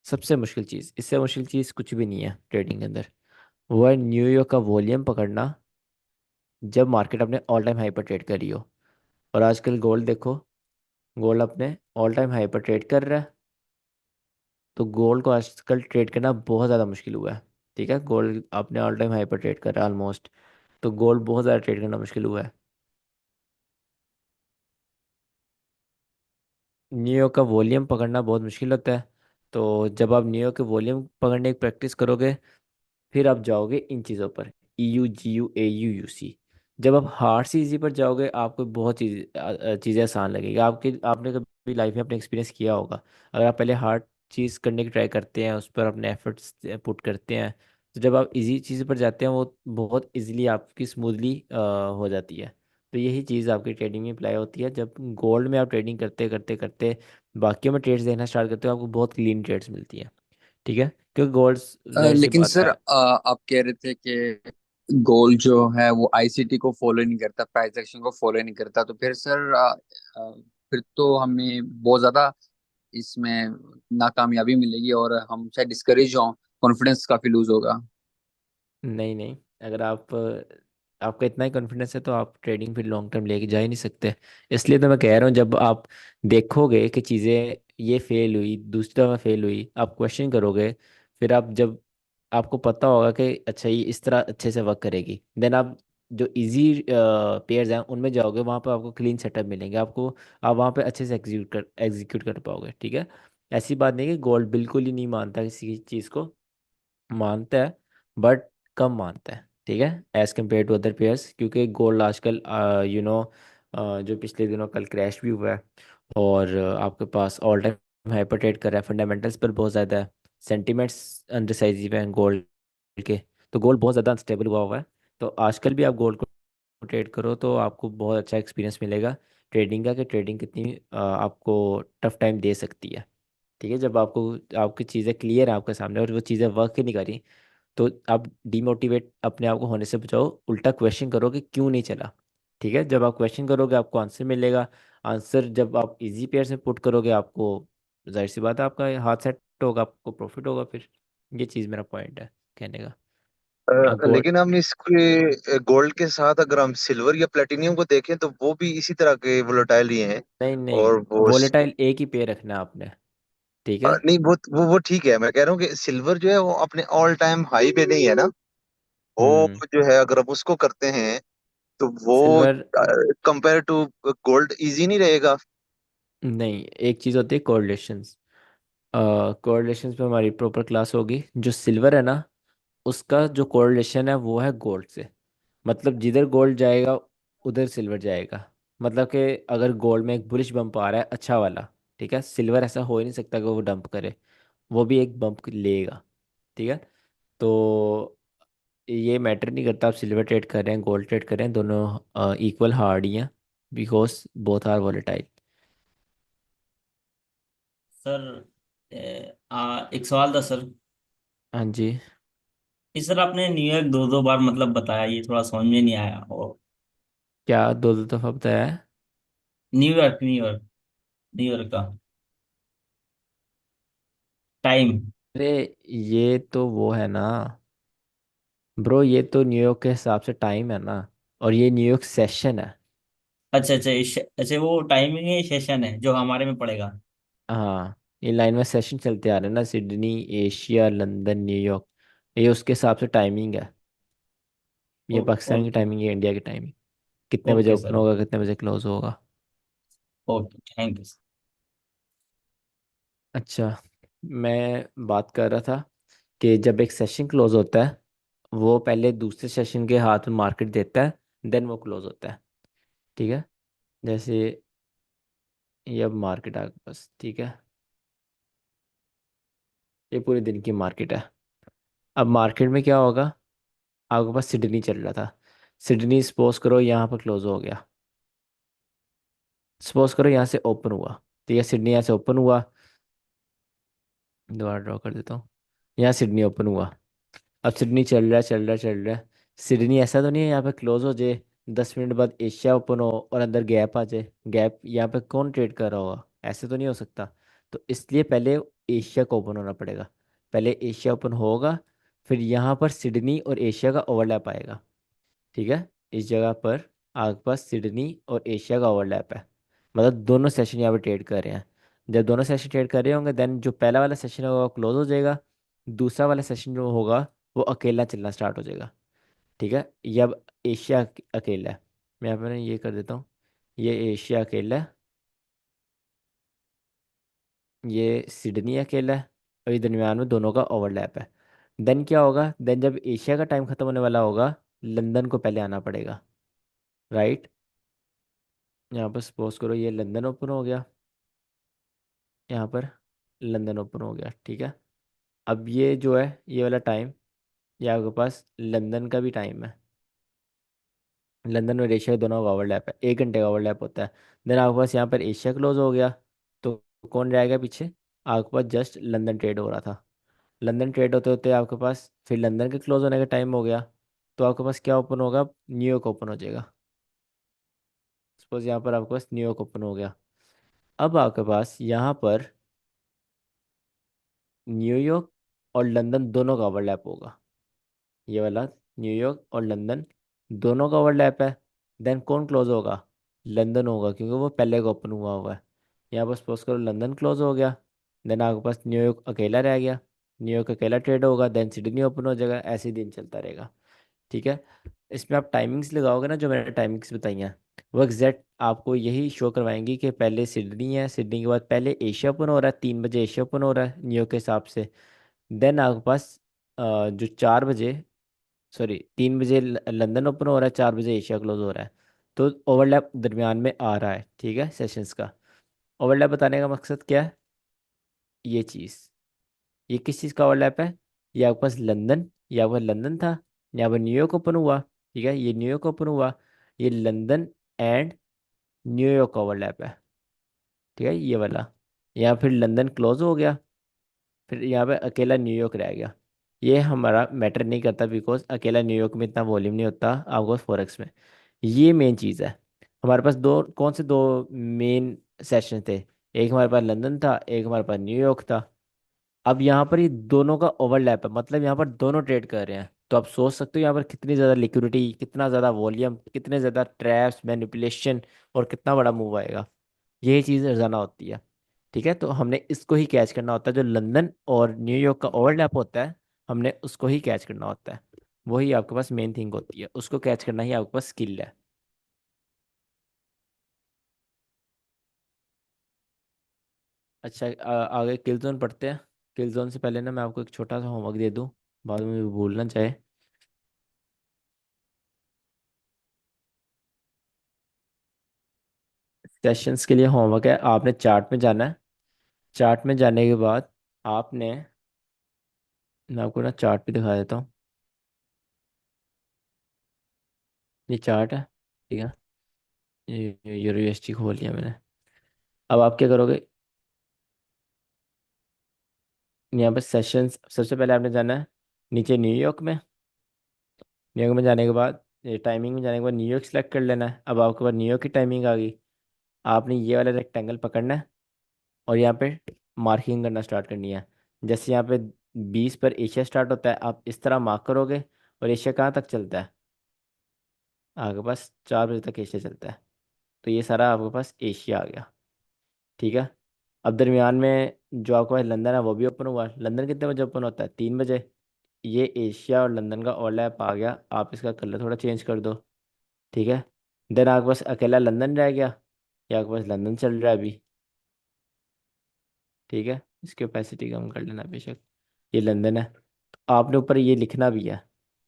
B: सबसे मुश्किल चीज़, इससे मुश्किल चीज़ कुछ भी नहीं है ट्रेडिंग के अंदर, वो है न्यूयॉर्क का वॉल्यूम पकड़ना जब मार्केट अपने ऑल टाइम हाई पर ट्रेड कर रही हो। और आजकल गोल्ड देखो, गोल्ड अपने ऑल टाइम हाई पर ट्रेड कर रहा है। तो गोल्ड को आजकल ट्रेड करना बहुत ज़्यादा मुश्किल हुआ है। ठीक है, गोल्ड अपने ऑल टाइम हाई पर ट्रेड कर रहा है ऑलमोस्ट। तो गोल्ड बहुत ज़्यादा ट्रेड करना मुश्किल हुआ है। न्यूयॉर्क का वॉल्यूम पकड़ना बहुत मुश्किल होता है। तो जब आप न्यूयॉर्क के वॉल्यूम पकड़ने की प्रैक्टिस करोगे फिर आप जाओगे इन चीज़ों पर, EU, GU, AU, UC। जब आप हार्ड सी इजी पर जाओगे आपको बहुत चीज़ें आसान लगेगी। आपने कभी लाइफ में अपने एक्सपीरियंस किया होगा, अगर आप पहले हार्ड चीज़ करने की ट्राई करते हैं, उस पर अपने एफर्ट्स पुट करते हैं, तो जब आप इजी चीज़ पर जाते हैं वो बहुत इजीली आपकी स्मूथली हो जाती है। तो यही चीज़ आपकी ट्रेडिंग में अप्लाई होती है। जब गोल्ड में आप ट्रेडिंग करते करते करते बाकियों में ट्रेड्स देखना स्टार्ट करते हो आपको बहुत क्लीन ट्रेड्स मिलती हैं। ठीक है, क्योंकि गोल्ड जाहिर सी
E: लेकिन
B: बात
E: सर
B: है।
E: आप कह रहे थे कि गोल्ड जो है वो आईसीटी को फॉलो नहीं करता, प्राइस एक्शन को फॉलो नहीं करता, तो फिर सर फिर तो हमें बहुत ज्यादा इसमें नाकामयाबी मिलेगी और हम शायद डिस्करेज हों, कॉन्फिडेंस काफी लूज होगा।
B: नहीं नहीं, अगर आपका इतना ही कॉन्फिडेंस है तो आप ट्रेडिंग फिर लॉन्ग टर्म लेके जा ही नहीं सकते। इसलिए तो मैं कह रहा हूँ जब आप देखोगे कि चीज़ें ये फेल हुई, दूसरी दफ़ा फेल हुई, आप क्वेश्चन करोगे। फिर आप जब आपको पता होगा कि अच्छा ये इस तरह अच्छे से वर्क करेगी, देन आप जो इजी पेयर्स हैं उनमें जाओगे, वहाँ पर आपको क्लीन सेटअप मिलेंगे आपको। आप वहाँ पे अच्छे से एग्जीक्यूट कर पाओगे। ठीक है, ऐसी बात नहीं कि गोल्ड बिल्कुल ही नहीं मानता किसी चीज़ को, मानता है बट कम मानता है। ठीक है, as compare to other pairs, क्योंकि गोल्ड आजकल जो पिछले दिनों कल क्रैश भी हुआ है और आपके पास ऑल टाइम हाइपर ट्रेड कर रहा है, फंडामेंटल्स पर बहुत ज़्यादा है, सेंटीमेंट्स अनडिसाइसिव हैं गोल्ड के। तो गोल्ड बहुत ज़्यादा अनस्टेबल हुआ हुआ है। तो आजकल भी आप गोल्ड को ट्रेड करो तो आपको बहुत अच्छा एक्सपीरियंस मिलेगा ट्रेडिंग का, कि ट्रेडिंग कितनी आपको टफ टाइम दे सकती है। ठीक है, जब आपको आपकी चीज़ें क्लियर है आपके सामने और वो चीज़ें वर्क ही नहीं करी तो आप डिमोटिवेट अपने आप को होने से बचाओ, उल्टा क्वेश्चन करो कि क्यों नहीं चला। ठीक है, जब आप क्वेश्चन करोगे आपको आंसर मिलेगा। आंसर जब आप इजी पेयर में पुट करोगे आपको जाहिर सी बात है आपका हाथ सेट होगा, आपको प्रॉफिट होगा फिर। ये चीज़ मेरा पॉइंट है कहने का। गोल्ड,
A: लेकिन हम इसके गोल्ड के साथ अगर हम सिल्वर या प्लेटिनियम को देखें तो वो भी इसी तरह के वोलेटाइल ही हैं।
B: नहीं नहीं,
A: और वो
B: वोलेटाइल एक ही पेयर रखना है आपने। ठीक है।
A: नहीं, वो ठीक है। मैं कह रहा हूँ कि सिल्वर जो है वो अपने ऑल टाइम हाई पे नहीं है ना। वो
B: हम्म।
A: जो है अगर हम उसको करते हैं तो वो
B: silver,
A: compare to gold easy नहीं रहेगा।
B: नहीं, एक चीज़ होती है कोरिलेशंस। कोरिलेशंस पे हमारी प्रॉपर क्लास होगी। जो सिल्वर है ना उसका जो कोरिलेशन है वो है गोल्ड से। मतलब जिधर गोल्ड जाएगा उधर सिल्वर जाएगा। मतलब कि अगर गोल्ड में एक बुलिश बम्प आ रहा है अच्छा वाला, ठीक है, सिल्वर ऐसा हो ही नहीं सकता कि वो डंप करे, वो भी एक बम्प लेगा। ठीक है। तो ये मैटर नहीं करता आप सिल्वर ट्रेड कर रहे हैं गोल्ड ट्रेड कर रहे हैं, दोनों इक्वल हार्ड ही हैं, because both are volatile.
D: Sir एक सवाल था सर।
B: हाँ जी।
D: इस सर आपने न्यूयॉर्क दो दो बार मतलब बताया, ये थोड़ा समझ में नहीं आया। और
B: क्या दो दो दफा बताया है?
D: न्यूयॉर्क न्यूयॉर्क न्यूयॉर्क का टाइम।
B: अरे ये तो वो है ना ब्रो, ये तो न्यूयॉर्क के हिसाब से टाइम है ना, और ये न्यूयॉर्क सेशन है।
D: अच्छा अच्छा अच्छा, वो टाइमिंग है, सेशन है जो हमारे में पड़ेगा।
B: हाँ, ये लाइन में सेशन चलते आ रहे हैं ना, सिडनी, एशिया, लंदन, न्यूयॉर्क, ये उसके हिसाब से टाइमिंग है। ये पाकिस्तान की
D: ओके
B: टाइमिंग है, इंडिया की टाइमिंग, कितने बजे
D: ओके
B: ओपन
D: सर।
B: होगा कितने बजे क्लोज होगा।
D: Okay thank you.
B: अच्छा, मैं बात कर रहा था कि जब एक सेशन क्लोज होता है, वो पहले दूसरे सेशन के हाथ में मार्केट देता है, देन वो क्लोज होता है। ठीक है। जैसे ये अब मार्केट आ गई बस, ठीक है, ये पूरे दिन की मार्केट है। अब मार्केट में क्या होगा, आपके पास सिडनी चल रहा था, सिडनी सपोज करो यहाँ पर क्लोज हो गया, सपोज करो यहाँ से ओपन हुआ, ठीक है, सिडनी यहाँ से ओपन हुआ, दोबारा ड्रॉ कर देता हूँ, यहाँ सिडनी ओपन हुआ। अब सिडनी चल रहा है चल रहा है चल रहा है, सिडनी ऐसा तो नहीं है यहाँ पे क्लोज हो जाए, 10 मिनट बाद एशिया ओपन हो और अंदर गैप आ जाए, गैप यहाँ पे कौन ट्रेड कर रहा होगा, ऐसे तो नहीं हो सकता। तो इसलिए पहले एशिया को ओपन होना पड़ेगा, पहले एशिया ओपन होगा, फिर यहाँ पर सिडनी और एशिया का ओवरलैप आएगा। ठीक है। इस जगह पर आपके पास सिडनी और एशिया का ओवरलैप है, मतलब दोनों सेशन यहाँ पे ट्रेड कर रहे हैं। जब दोनों सेशन ट्रेड कर रहे होंगे, देन जो पहला वाला सेशन होगा वो क्लोज हो जाएगा, दूसरा वाला सेशन जो होगा वो अकेला चलना स्टार्ट हो जाएगा। ठीक है। ये अब एशिया अकेला है, मैं यहाँ पर ये कर देता हूँ, ये एशिया अकेला है, ये सिडनी अकेला है, और ये दरमियान में दोनों का ओवरलैप है। देन क्या होगा, देन जब एशिया का टाइम खत्म होने वाला होगा, लंदन को पहले आना पड़ेगा, राइट। यहाँ पर सपोज करो ये लंदन ओपन हो गया, यहाँ पर लंदन ओपन हो गया, ठीक है। अब ये जो है ये वाला टाइम, ये आपके पास लंदन का भी टाइम है, लंदन और एशिया दोनों का ओवरलैप है, 1 घंटे का ओवरलैप होता है। देन आपके पास यहाँ पर एशिया क्लोज हो गया, तो कौन रहेगा पीछे, आपके पास जस्ट लंदन ट्रेड हो रहा था, लंदन ट्रेड होते होते आपके पास फिर लंदन के क्लोज होने का टाइम हो गया, तो आपके पास क्या ओपन होगा, न्यूयॉर्क ओपन हो जाएगा। सपोज यहाँ पर आपके पास न्यूयॉर्क ओपन हो गया, अब आपके पास यहाँ पर न्यूयॉर्क और लंदन दोनों का ओवरलैप होगा, ये वाला न्यूयॉर्क और लंदन दोनों का ओवरलैप है। देन कौन क्लोज होगा, लंदन होगा, क्योंकि वो पहले का ओपन हुआ हुआ है। यहाँ पर सपोज करो लंदन क्लोज हो गया, देन आपके पास न्यूयॉर्क अकेला रह गया, न्यूयॉर्क अकेला ट्रेड होगा, देन सिडनी ओपन हो जाएगा, ऐसे ही दिन चलता रहेगा। ठीक है। इसमें आप टाइमिंग्स लगाओगे ना, जो मैंने टाइमिंग्स बताई हैं, वो एग्जैक्ट आपको यही शो करवाएंगी कि पहले सिडनी है, सिडनी के बाद पहले एशिया ओपन हो रहा है, 3 बजे एशिया ओपन हो रहा है न्यूयॉर्क के हिसाब से। देन आपके पास जो 4 बजे, सॉरी 3 बजे लंदन ओपन हो रहा है, 4 बजे एशिया क्लोज हो रहा है, तो ओवरलैप दरमियान में आ रहा है, ठीक है, सेशंस का। ओवरलैप बताने का मकसद क्या है, ये चीज़, ये किस चीज़ का ओवरलैप है, ये आपके पास लंदन, ये आपका लंदन था, यहाँ पर न्यूयॉर्क ओपन हुआ, ठीक है, ये न्यूयॉर्क ओपन हुआ, ये लंदन एंड न्यूयॉर्क का ओवरलैप है, ठीक है, ये वाला। यहाँ फिर लंदन क्लोज हो गया, फिर यहाँ पे अकेला न्यूयॉर्क रह गया। ये हमारा मैटर नहीं करता, बिकॉज अकेला न्यूयॉर्क में इतना वॉल्यूम नहीं होता आपको फॉरेक्स में। ये मेन चीज़ है। हमारे पास दो कौन से दो मेन सेशन थे, एक हमारे पास लंदन था, एक हमारे पास न्यूयॉर्क था। अब यहाँ पर ये दोनों का ओवरलैप है, मतलब यहाँ पर दोनों ट्रेड कर रहे हैं, तो आप सोच सकते हो यहाँ पर कितनी ज़्यादा लिक्विडिटी, कितना ज़्यादा वॉल्यूम, कितने ज़्यादा ट्रैप्स, मैनिपुलेशन, और कितना बड़ा मूव आएगा। यही चीज़ रोजाना होती है। ठीक है। तो हमने इसको ही कैच करना होता है, जो लंदन और न्यूयॉर्क का ओवरलैप होता है, हमने उसको ही कैच करना होता है। वही आपके पास मेन थिंग होती है, उसको कैच करना ही आपके पास स्किल है। अच्छा, आगे किल जोन पढ़ते हैं। किल जोन से पहले ना मैं आपको एक छोटा सा होमवर्क दे दूँ, बाद में भूलना चाहे। सेशंस के लिए होमवर्क है, आपने चार्ट में जाना है। चार्ट में जाने के बाद आपने, मैं आपको ना चार्ट भी दिखा देता हूँ। ये चार्ट है, ठीक है। ये यूनिवर्सिटी खोल लिया मैंने। अब आप क्या करोगे, यहाँ पर सेशंस सबसे पहले आपने जाना है नीचे न्यूयॉर्क में। न्यूयॉर्क में जाने के बाद, ये टाइमिंग में जाने के बाद न्यूयॉर्क सेलेक्ट कर लेना है। अब आपके पास न्यूयॉर्क की टाइमिंग आ गई। आपने ये वाला रेक्टेंगल पकड़ना है और यहाँ पे मार्किंग करना स्टार्ट करनी है। जैसे यहाँ पे 20 पर एशिया स्टार्ट होता है, आप इस तरह मार्क करोगे। और एशिया कहाँ तक चलता है, आपके पास 4 बजे तक एशिया चलता है। तो ये सारा आपके पास एशिया आ गया, ठीक है। अब दरमियान में जो आपके पास लंदन है वो भी ओपन हुआ है। लंदन कितने बजे ओपन होता है, 3 बजे। ये एशिया और लंदन का ओवरलैप आ गया। आप इसका कलर थोड़ा चेंज कर दो, ठीक है। देन आपके पास अकेला लंदन रह गया। या आपके पास लंदन चल रहा है अभी, ठीक है। इसकी कैपेसिटी कम कर लेना बेशक। ये लंदन है। तो आपने ऊपर ये लिखना भी है,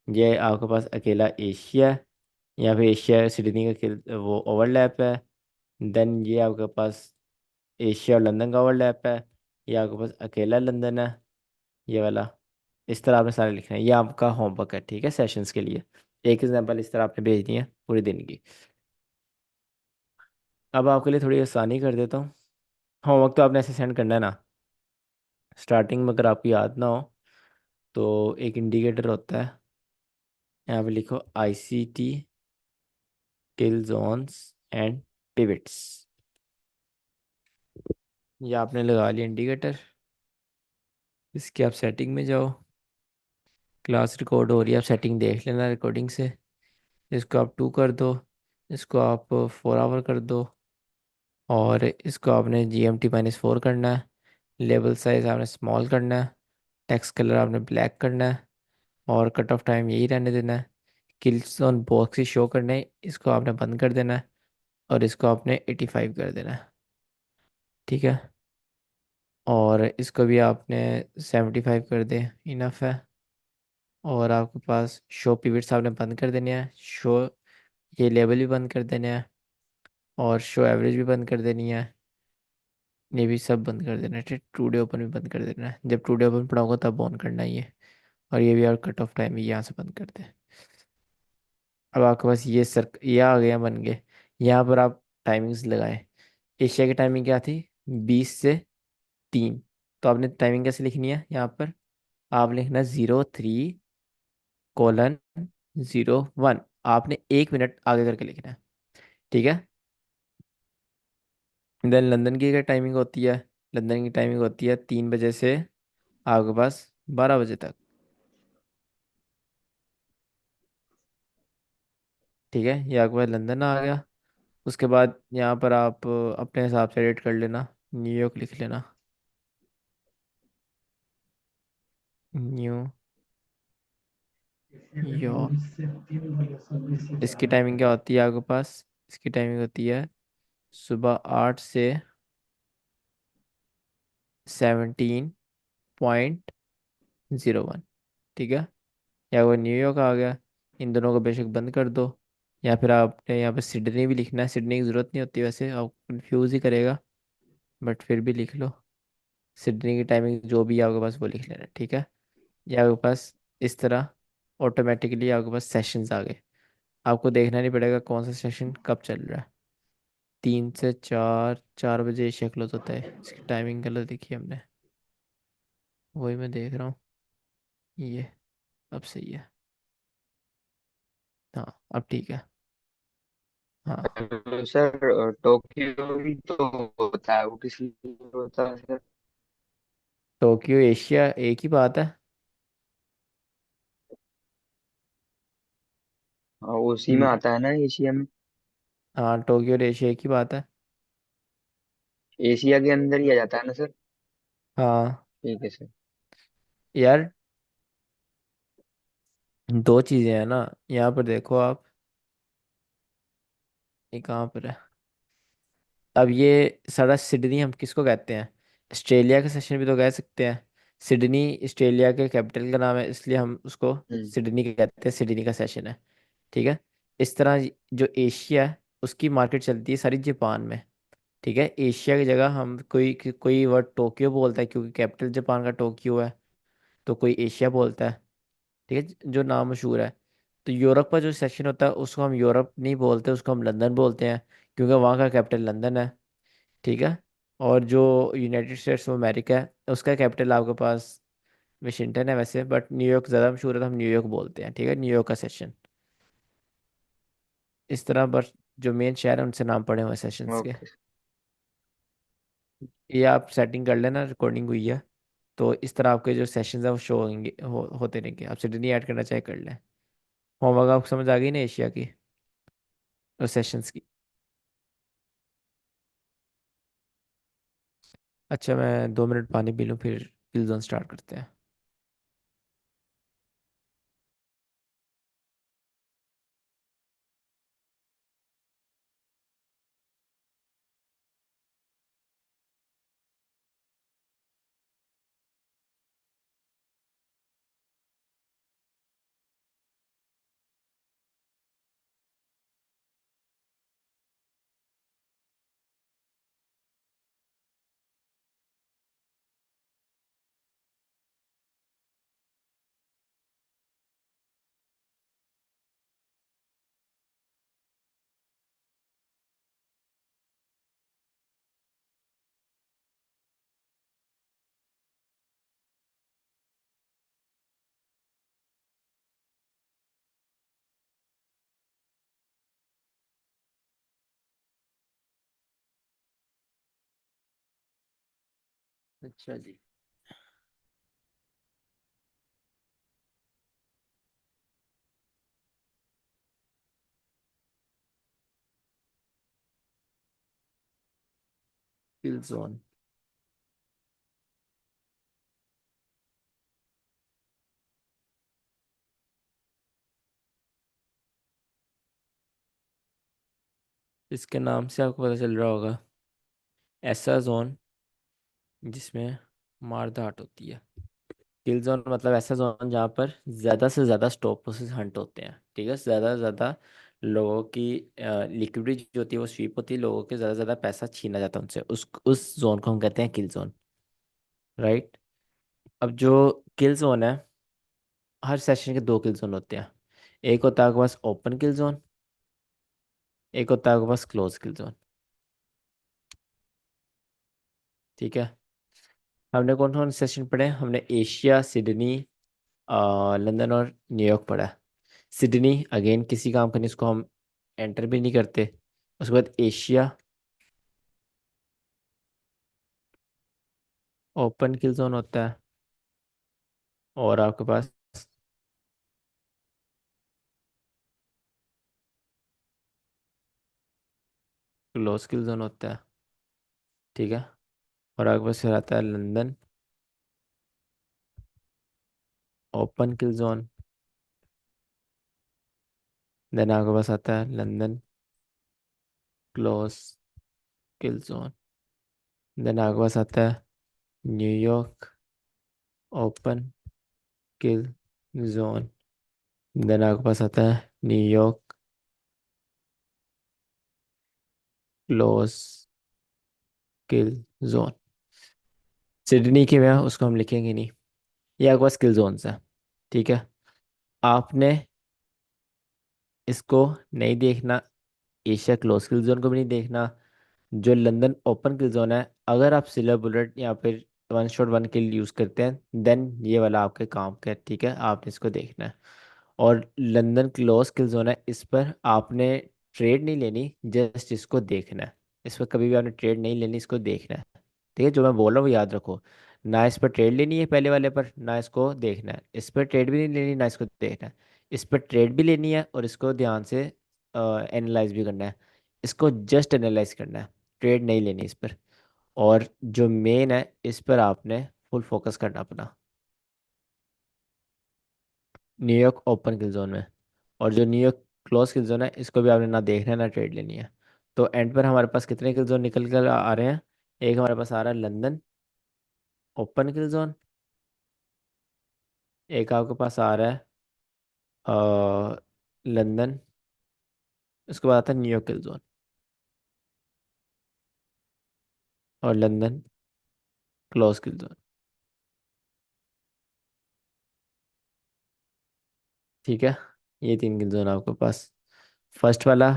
B: ये आपके पास अकेला एशिया है। यहाँ पे एशिया सिडनी का वो ओवरलैप है। देन ये आपके पास एशिया और लंदन का ओवरलैप है। ये आपके पास अकेला लंदन है, ये वाला। इस तरह आपने सारे लिखना है। ये आपका होमवर्क है, ठीक है, सेशंस के लिए। एक एग्जांपल इस तरह आपने भेजनी है पूरे दिन की। अब आपके लिए थोड़ी आसानी कर देता हूँ। होमवर्क तो आपने ऐसे सेंड करना है ना। स्टार्टिंग में अगर आपको याद ना हो तो एक इंडिकेटर होता है, यहाँ पे लिखो ICT kill zones and pivots. ये आपने लगा लिया इंडिकेटर। इसकी आप सेटिंग में जाओ। क्लास रिकॉर्ड हो रही है, आप सेटिंग देख लेना रिकॉर्डिंग से। इसको आप 2 कर दो, इसको आप 4 आवर कर दो। और इसको आपने GMT-4 करना है। लेबल साइज आपने स्मॉल करना है। टेक्स्ट कलर आपने ब्लैक करना है। और कट ऑफ टाइम यही रहने देना है। Kills on box he show करने हैं, इसको आपने बंद कर देना है। और इसको आपने 85 कर देना है, ठीक है। और इसको भी आपने 75 कर दें, इनफ है। और आपके पास शो पिवट्स आपने बंद कर देने हैं। शो ये लेबल भी बंद कर देने हैं। और शो एवरेज भी बंद कर देनी है। ये भी सब बंद कर देना है, ठीक। टूडे ओपन भी बंद कर देना है, जब टूडे ओपन पड़ा होगा तब ऑन करना है ये। और ये भी, और कट ऑफ टाइम भी यहाँ से बंद कर दें। अब आपके पास ये आ गया, बन गए। यहाँ पर आप टाइमिंग्स लगाएं। एशिया की टाइमिंग क्या थी, 20 से 3। तो आपने टाइमिंग कैसे लिखनी है, यहाँ पर आप लिखना 03:01। आपने 1 मिनट आगे करके लिखना है, ठीक है। देन लंदन की क्या टाइमिंग होती है, लंदन की टाइमिंग होती है 3 बजे से आपके पास 12 बजे तक, ठीक है। ये आपके पास लंदन आ गया। उसके बाद यहाँ पर आप अपने हिसाब से एडिट कर लेना। न्यूयॉर्क लिख लेना, न्यू यॉर्क। इसकी टाइमिंग क्या होती है आपके पास, इसकी टाइमिंग होती है सुबह 8 से 17:01, ठीक है। या वो न्यूयॉर्क आ गया। इन दोनों को बेशक बंद कर दो। या फिर आपने यहाँ पे सिडनी भी लिखना है। सिडनी की ज़रूरत नहीं होती वैसे, आप कंफ्यूज ही करेगा, बट फिर भी लिख लो। सिडनी की टाइमिंग जो भी है आपके पास वो लिख लेना, ठीक है। या आपके पास इस तरह ऑटोमेटिकली आपके पास सेशंस आ गए। आपको देखना नहीं पड़ेगा कौन सा सेशन कब चल रहा है। 3 से 4, 4 बजे एशिया क्लोज होता है। इसकी टाइमिंग गलत देखी हमने, वही मैं देख रहा हूँ। ये अब सही है, हाँ अब ठीक है। हाँ,
E: तो सर टोक्यो भी तो होता है, वो किस लिए होता है सर?
B: टोक्यो एशिया एक ही बात है।
E: उसी में
B: हम्म,
E: आता है ना एशिया में?
B: हाँ, टोक्यो और एशिया एक ही बात है।
E: एशिया के अंदर ही आ जाता है ना सर?
B: हाँ
E: ठीक है सर।
B: यार, दो चीज़ें हैं ना। यहाँ पर देखो आप, ये कहाँ पर है। अब ये सारा सिडनी हम किसको कहते हैं, ऑस्ट्रेलिया का सेशन भी तो कह सकते हैं। सिडनी ऑस्ट्रेलिया के कैपिटल का नाम है, इसलिए हम उसको
E: हम्म।
B: सिडनी कहते हैं। सिडनी का सेशन है, ठीक है। इस तरह जो एशिया है उसकी मार्केट चलती है सारी जापान में। ठीक है, एशिया की जगह हम कोई वर्ड टोक्यो बोलता है क्योंकि कैपिटल जापान का टोक्यो है, तो कोई एशिया बोलता है। ठीक है, जो नाम मशहूर है। तो यूरोप का जो सेक्शन होता है उसको हम यूरोप नहीं बोलते, उसको हम लंदन बोलते हैं, क्योंकि वहाँ का कैपिटल लंदन है। ठीक है। और जो यूनाइटेड स्टेट्स ऑफ अमेरिका है उसका कैपिटल आपके पास वाशिंगटन है वैसे, बट न्यूयॉर्क ज़्यादा मशहूर है तो हम न्यूयॉर्क बोलते हैं। ठीक है, न्यूयॉर्क का सेशन। इस तरह बस जो मेन शहर है उनसे नाम पड़े हुए सेशंस के।
A: ओके।
B: ये आप सेटिंग कर लेना, रिकॉर्डिंग हुई है तो इस तरह आपके जो सेशंस है वो शो होंगे, होते रहेंगे। आप सिडनी ऐड करना चाहे कर लें। होमवर्क आपको समझ आ गई ना एशिया की और सेशंस की। अच्छा, मैं 2 मिनट पानी पी लूँ फिर किल जोन स्टार्ट करते हैं। अच्छा जी। किल जोन। इसके नाम से आपको पता चल रहा होगा, ऐसा जोन जिसमें मारधाड़ होती है। किल जोन मतलब ऐसा जोन जहाँ पर ज़्यादा से ज़्यादा स्टॉप लॉसेस हंट होते हैं। ठीक है, ज़्यादा से ज़्यादा लोगों की लिक्विडिटी जो होती है वो स्वीप होती है, लोगों के ज़्यादा से ज़्यादा पैसा छीना जाता है उनसे, उस जोन को हम कहते हैं किल जोन। राइट। अब जो किल जोन है, हर सेशन के 2 किल जोन होते हैं। एक होता है आपके पास ओपन किल जोन, एक होता है आपके पास क्लोज किल जोन। ठीक है। हमने कौन कौन सेशन पढ़े? हमने एशिया, सिडनी, लंदन और न्यूयॉर्क पढ़ा है। सिडनी अगेन किसी काम का नहीं, इसको हम एंटर भी नहीं करते। उसके बाद एशिया ओपन किल जोन होता है, और आपके पास क्लोज किल जोन होता है। ठीक है। और आपके पास फिर आता है लंदन ओपन किल जोन, देन आपके पास आता है लंदन क्लोज किल जोन, देन आपके पास आता है न्यूयॉर्क ओपन किल जोन, देन आपके पास आता है न्यूयॉर्क क्लोज किल जोन। सिडनी के में उसको हम लिखेंगे नहीं, ये आपके पास किल जोन्स है। ठीक है। आपने इसको नहीं देखना, एशिया क्लोज किल जोन को भी नहीं देखना। जो लंदन ओपन किल जोन है, अगर आप सिल्वर बुलेट या फिर वन शॉट वन किल यूज करते हैं देन ये वाला आपके काम का है। ठीक है, आपने इसको देखना है। और लंदन क्लोज किल जोन है, इस पर आपने ट्रेड नहीं लेनी, जस्ट इसको देखना है। इस पर कभी भी आपने ट्रेड नहीं लेनी, इसको देखना है। ठीक है, जो मैं बोल रहा हूँ वो याद रखो। ना इस पर ट्रेड लेनी है पहले वाले पर, ना इसको देखना है। इस पर ट्रेड भी नहीं लेनी, ना इसको देखना है। इस पर ट्रेड भी लेनी है और इसको ध्यान से एनालाइज भी करना है। इसको जस्ट एनालाइज करना है, ट्रेड नहीं लेनी इस पर। और जो मेन है इस पर आपने फुल फोकस करना अपना, न्यूयॉर्क ओपन किल जोन में। और जो न्यूयॉर्क क्लोज किल जोन है इसको भी आपने ना देखना है ना ट्रेड लेनी है। तो एंड पर हमारे पास कितने किल जोन निकल कर आ रहे हैं? एक हमारे पास आ रहा है लंदन ओपन किल जोन, एक आपके पास आ रहा है लंदन, उसके बाद आता है न्यूयॉर्क किल जोन। और लंदन क्लोज किल जोन। ठीक है, ये 3 किल जोन आपके पास। फर्स्ट वाला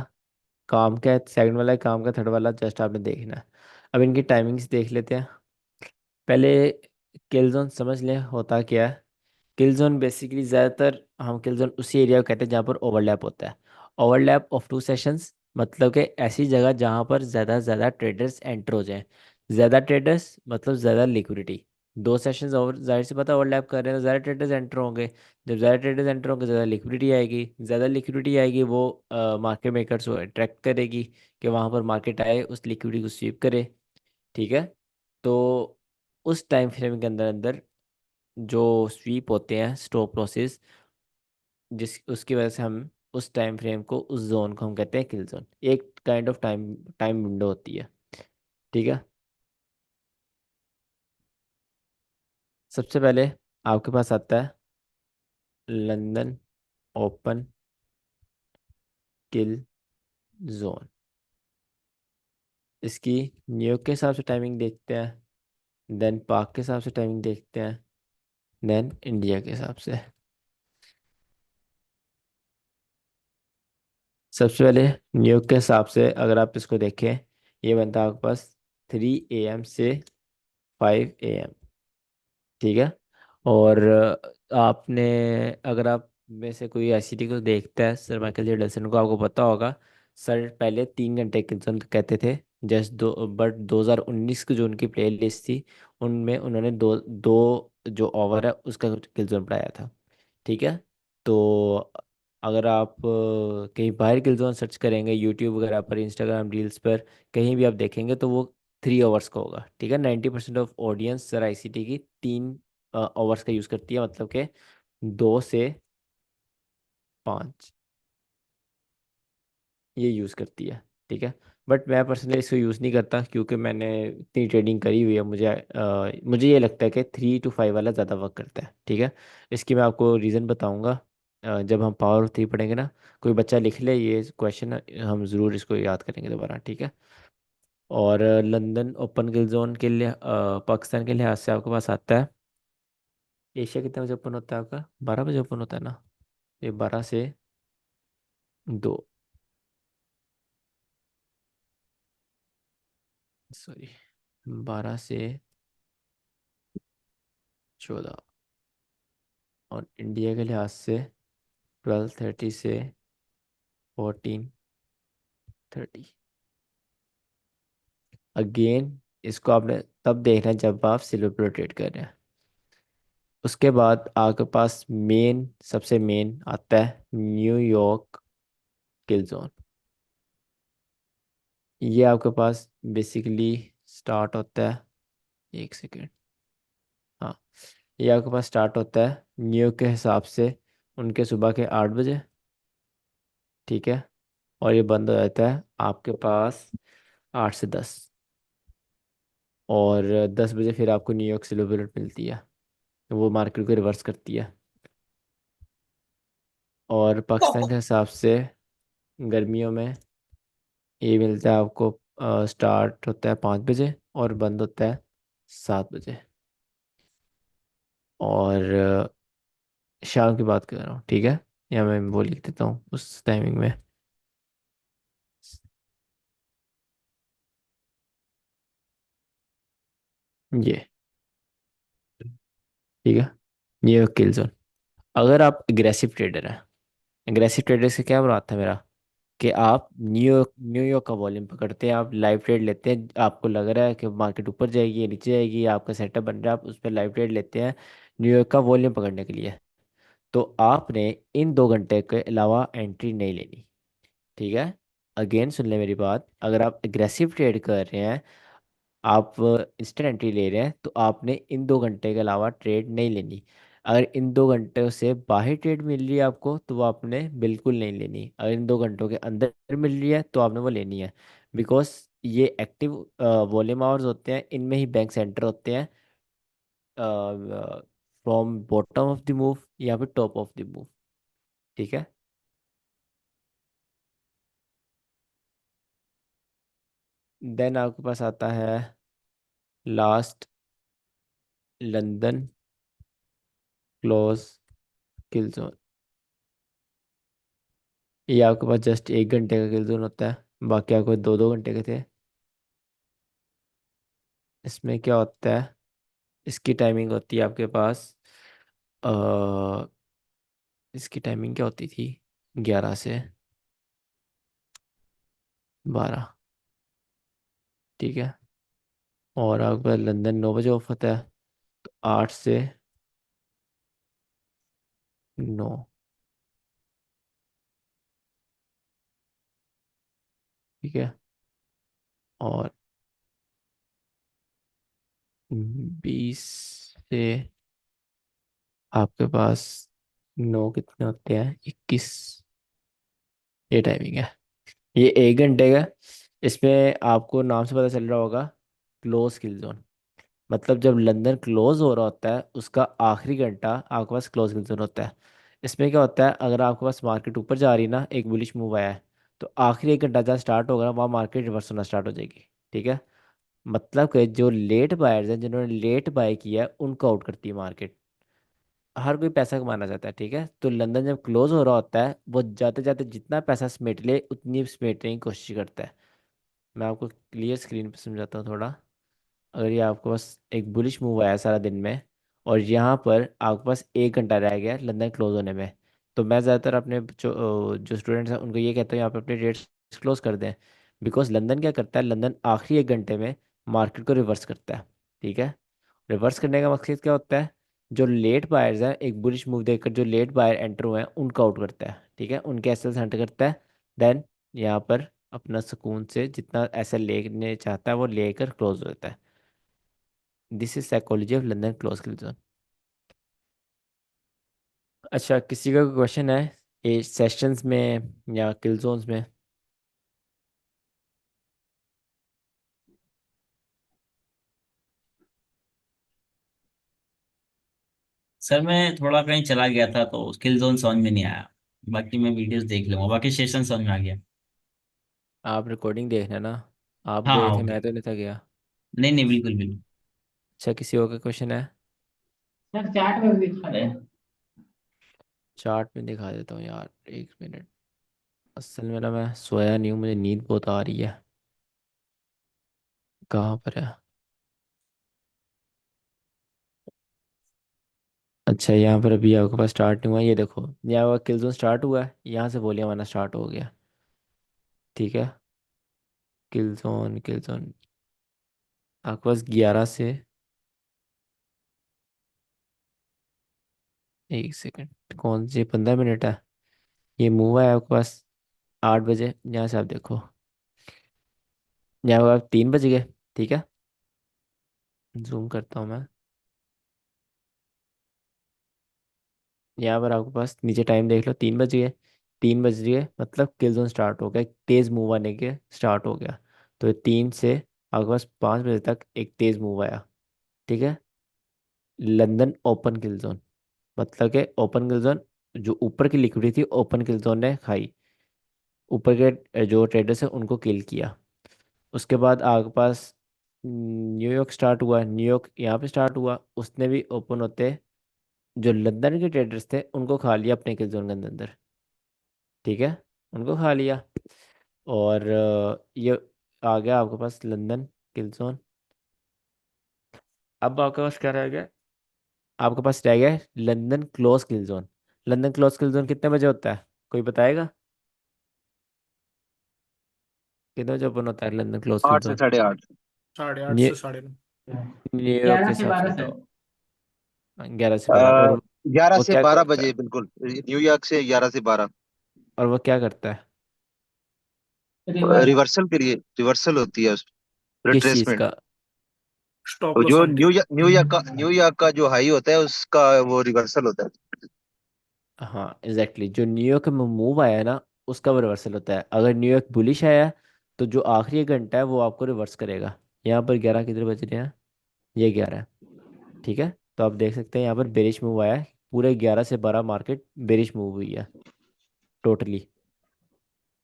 B: काम का है, सेकंड वाला काम का, थर्ड वाला जस्ट आपने देखना है। अब इनकी टाइमिंग्स देख लेते हैं पहले। किल जोन समझ लें होता क्या है। किल जोन बेसिकली ज़्यादातर हम किल जोन उसी एरिया को कहते हैं जहाँ पर ओवरलैप होता है। ओवरलैप ऑफ टू सेशंस मतलब कि ऐसी जगह जहाँ पर ज़्यादा से ज़्यादा ट्रेडर्स एंटर हो जाएं। ज़्यादा ट्रेडर्स मतलब ज़्यादा लिक्विडिटी। दो सेशंस ओवर, जाहिर सी पता ओवरलैप कर रहे हैं तो ज़्यादा ट्रेडर्स एंटर होंगे। जब ज़्यादा ट्रेडर्स एंटर होंगे ज़्यादा लिक्विडिटी आएगी, ज़्यादा लिक्विडिटी आएगी वो मार्केट मेकर्स को अट्रैक्ट करेगी कि वहाँ पर मार्केट आए, उस लिक्विडिटी को स्वीप करे। ठीक है, तो उस टाइम फ्रेम के अंदर अंदर जो स्वीप होते हैं स्टॉप लॉसेस, जिस उसकी वजह से हम उस टाइम फ्रेम को, उस जोन को हम कहते हैं किल जोन। एक kind of time time window होती है। ठीक है, सबसे पहले आपके पास आता है लंदन ओपन किल जोन। इसकी न्यूयॉर्क के हिसाब से टाइमिंग देखते हैं, देन पाक के हिसाब से टाइमिंग देखते हैं, देन इंडिया के हिसाब से। सबसे पहले न्यूयॉर्क के हिसाब से अगर आप इसको देखें, ये बनता है आपके पास 3 AM से 5 AM। ठीक है, और आपने, अगर आप में से कोई आईसीटी को देखता है, सर माइकल जे डसन को, आपको पता होगा सर पहले 3 घंटे के जोन कहते थे। जस्ट दो, बट 2019 की जो उनकी प्ले लिस्ट थी उनमें उन्होंने दो दो जो ओवर है उसका किल जोन बढ़ाया था। ठीक है, तो अगर आप कहीं बाहर किल जोन सर्च करेंगे यूट्यूब वगैरह पर, इंस्टाग्राम रील्स पर, कहीं भी आप देखेंगे तो वो 3 आवर्स का होगा। ठीक है, 90% ऑफ ऑडियंस सर आईसीटी की 3 आवर्स का यूज़ करती है, मतलब कि 2 से 5 ये यूज़ करती है। ठीक है, बट मैं पर्सनली इसको यूज़ नहीं करता क्योंकि मैंने इतनी ट्रेडिंग करी हुई है। मुझे ये लगता है कि 3 to 5 वाला ज़्यादा वर्क करता है। ठीक है, इसकी मैं आपको रीज़न बताऊंगा जब हम पावर ऑफ 3 पढ़ेंगे ना। कोई बच्चा लिख ले ये क्वेश्चन, हम ज़रूर इसको याद करेंगे दोबारा। ठीक है, और लंदन ओपन किल जोन के लिए पाकिस्तान के लिहाज से आपके पास आता है। एशिया कितने बजे ओपन होता है आपका? 12 बजे ओपन होता है ना? ये 12 से 2, सॉरी, 12 से 14। और इंडिया के लिहाज से 12:30 से 14:30। अगेन इसको आपने तब देखना है जब आप सिल्वर पर ट्रेड कर रहे हैं। उसके बाद आपके पास मेन, सबसे मेन आता है न्यूयॉर्क किल जोन। ये आपके पास बेसिकली स्टार्ट होता है, 1 सेकेंड, हाँ, ये आपके पास स्टार्ट होता है न्यूयॉर्क के हिसाब से उनके सुबह के 8 बजे। ठीक है, और ये बंद हो जाता है आपके पास 8 से 10। और 10 बजे फिर आपको न्यूयॉर्क सिल्वर बुलेट मिलती है, वो मार्केट को रिवर्स करती है। और पाकिस्तान के हिसाब से गर्मियों में ये मिलता है आपको, स्टार्ट होता है 5 बजे और बंद होता है 7 बजे। और शाम की बात कर रहा हूँ। ठीक है, या मैं वो लिख देता हूँ उस टाइमिंग में। ये ठीक है, ये किल जोन। अगर आप एग्रेसिव ट्रेडर हैं, एग्रेसिव ट्रेडर से क्या मुराद था मेरा, कि आप न्यूयॉर्क न्यूयॉर्क का वॉल्यूम पकड़ते हैं, आप लाइव ट्रेड लेते हैं, आपको लग रहा है कि मार्केट ऊपर जाएगी या नीचे जाएगी, आपका सेटअप बन रहा है, आप उस पर लाइव ट्रेड लेते हैं न्यूयॉर्क का वॉल्यूम पकड़ने के लिए। तो आपने इन 2 घंटे के अलावा एंट्री नहीं लेनी। ठीक है, अगेन सुन ले मेरी बात, अगर आप एग्रेसिव ट्रेड कर रहे हैं, आप इंस्टेंट एंट्री ले रहे हैं, तो आपने इन 2 घंटे के अलावा ट्रेड नहीं लेनी। अगर इन 2 घंटों से बाहर ट्रेड मिल रही है आपको तो वो आपने बिल्कुल नहीं लेनी। अगर इन 2 घंटों के अंदर मिल रही है तो आपने वो लेनी है। बिकॉज ये एक्टिव वॉल्यूम आवर्स होते हैं, इनमें ही बैंक सेंटर होते हैं from bottom of the move या फिर टॉप ऑफ द मूव। ठीक है, देन आपके पास आता है लास्ट लंदन क्लोज किल जोन। ये आपके पास जस्ट 1 घंटे का किल जोन होता है, बाकी आपको 2-2 घंटे के थे। इसमें क्या होता है, इसकी टाइमिंग होती है आपके पास, अ, इसकी टाइमिंग क्या होती थी, 11 से 12। ठीक है। और आपका लंदन 9 बजे ऑफ होता है, तो 8 से 9। ठीक है। और 20 से आपके पास 9 कितने होते हैं, 21। ये टाइमिंग है, ये 1 घंटे का। इसमें आपको नाम से पता चल रहा होगा क्लोज किल जोन, मतलब जब लंदन क्लोज हो रहा होता है उसका आखिरी घंटा आपके पास क्लोज किल जोन होता है। इसमें क्या होता है, अगर आपके पास मार्केट ऊपर जा रही है ना, एक बुलिश मूव आया है, तो आखिरी 1 घंटा जहाँ स्टार्ट होगा ना, वहाँ मार्केट रिवर्स होना स्टार्ट हो जाएगी। ठीक है। मतलब कि जो लेट बायर्स हैं, जिन्होंने लेट बाय किया है, उनको आउट करती है मार्केट। हर कोई पैसा कमाना चाहता है, ठीक है, तो लंदन जब क्लोज हो रहा होता है, वो जाते जाते जितना पैसा समेट ले उतनी समेटने की कोशिश करता है। मैं आपको क्लियर स्क्रीन पे समझाता हूँ थोड़ा। अगर ये आपके पास एक बुलिश मूव आया सारा दिन में, और यहाँ पर आपके पास 1 घंटा रह गया लंदन क्लोज होने में, तो मैं ज़्यादातर अपने जो स्टूडेंट्स हैं उनको ये कहता हूँ यहाँ पे अपने रेट्स क्लोज कर दें। बिकॉज लंदन क्या करता है, लंदन आखिरी 1 घंटे में मार्केट को रिवर्स करता है। ठीक है। रिवर्स करने का मकसद क्या होता है, जो लेट बायर्स हैं एक बुलिश मूव देखकर जो लेट बायर एंटर हुए हैं उनको आउट करता है। ठीक है, उनके एसेल्स हंट करता है। देन यहाँ पर अपना सुकून से जितना एसेल लेने चाहता है वो लेकर क्लोज हो जाता है। This is psychology of London close kill zone. अच्छा, किसी का कोई क्वेश्चन है ये सेशंस में या किल जोन्स में?
D: सर मैं थोड़ा कहीं चला गया था तो स्किल जोन समझ में नहीं आया। बाकी मैं वीडियोस देख लूंगा, बाकी सेशन समझ में आ गया।
B: आप रिकॉर्डिंग देखना ना, आप
D: हाँ
B: गए
D: हाँ
B: थे,
D: ओके।
B: मैं तो नहीं था गया।
D: नहीं नहीं बिल्कुल बिल्कुल।
B: अच्छा, किसी और का क्वेश्चन है?
C: सर चार्ट में भी दिखा रहे हैं।
B: चार्ट में दिखा देता हूँ यार, 1 मिनट। असल में ना मैं सोया नहीं हूँ, मुझे नींद बहुत आ रही है। कहाँ पर है? अच्छा, यहाँ पर अभी आपके पास स्टार्ट नहीं हुआ, ये देखो यहाँ पर किल जोन स्टार्ट हुआ है, यहाँ से वॉल्यूम आना स्टार्ट हो गया। ठीक है। किल जोन आपके पास 11 से 1 सेकंड, कौन सी 15 मिनट है? ये मूव है आपके पास 8 बजे, यहाँ से आप देखो, यहाँ पर आप 3 बज गए। ठीक है। जूम करता हूँ मैं। यहाँ पर आपके पास नीचे टाइम देख लो, 3 बज गए। 3 बज गए मतलब किल जोन स्टार्ट हो गया, एक तेज मूव आने के स्टार्ट हो गया। तो 3 से आपके पास 5 बजे तक एक तेज मूव आया। ठीक है। लंदन ओपन किल जोन, मतलब कि ओपन किल जोन, जो ऊपर की लिक्विडिटी थी ओपन किल जोन ने खाई, ऊपर के जो ट्रेडर्स हैं उनको किल किया। उसके बाद आपके पास न्यूयॉर्क स्टार्ट हुआ, न्यूयॉर्क यहाँ पे स्टार्ट हुआ, उसने भी ओपन होते जो लंदन के ट्रेडर्स थे उनको खा लिया अपने किल जोन के अंदर अंदर। ठीक है, उनको खा लिया। और ये आ गया आपके पास लंदन किल जोन। अब आपके पास क्या रह गया, आपके पास रह गया लंदन क्लोज किल जोन। लंदन क्लोज किल जोन कितने बजे होता है, कोई बताएगा? कितने बजे ओपन होता है लंदन क्लोज किल
A: 8 से
B: जोन?
A: 8:30।
F: 8:30
B: न्यू
F: से 9:30।
B: न्यूयॉर्क के
C: 11 से
B: हिसाब से
C: 12
B: बताओ।
C: सर।
B: 11 से 12, और
A: 11
B: वो
A: से
B: क्या
A: 12
B: करता है?
A: बजे बिल्कुल। न्यूयॉर्क से 11 से 12।
B: और वो क्या करता है?
C: रिवर्स।
A: रिवर्सल के लिए रिवर्सल होती है,
B: किस चीज़
A: रिट्रेसमेंट।
B: का?
F: स्टॉप
A: तो
F: लॉस
A: जो
F: हंटिंग।
A: न्यूयॉर्क का जो हाई होता है उसका वो रिवर्सल होता है।
B: हाँ एग्जैक्टली exactly. जो न्यूयॉर्क में मूव आया है ना, उसका वो रिवर्सल होता है। अगर न्यूयॉर्क बुलिश आया है, तो जो आखिरी 1 घंटा है वो आपको रिवर्स करेगा। यहाँ पर 11 किधर बज रहे हैं, ये 11 है। ठीक है, तो आप देख सकते हैं यहाँ पर बेरिश मूव आया है, पूरे 11 से 12 मार्केट बेरिश मूव हुई है टोटली।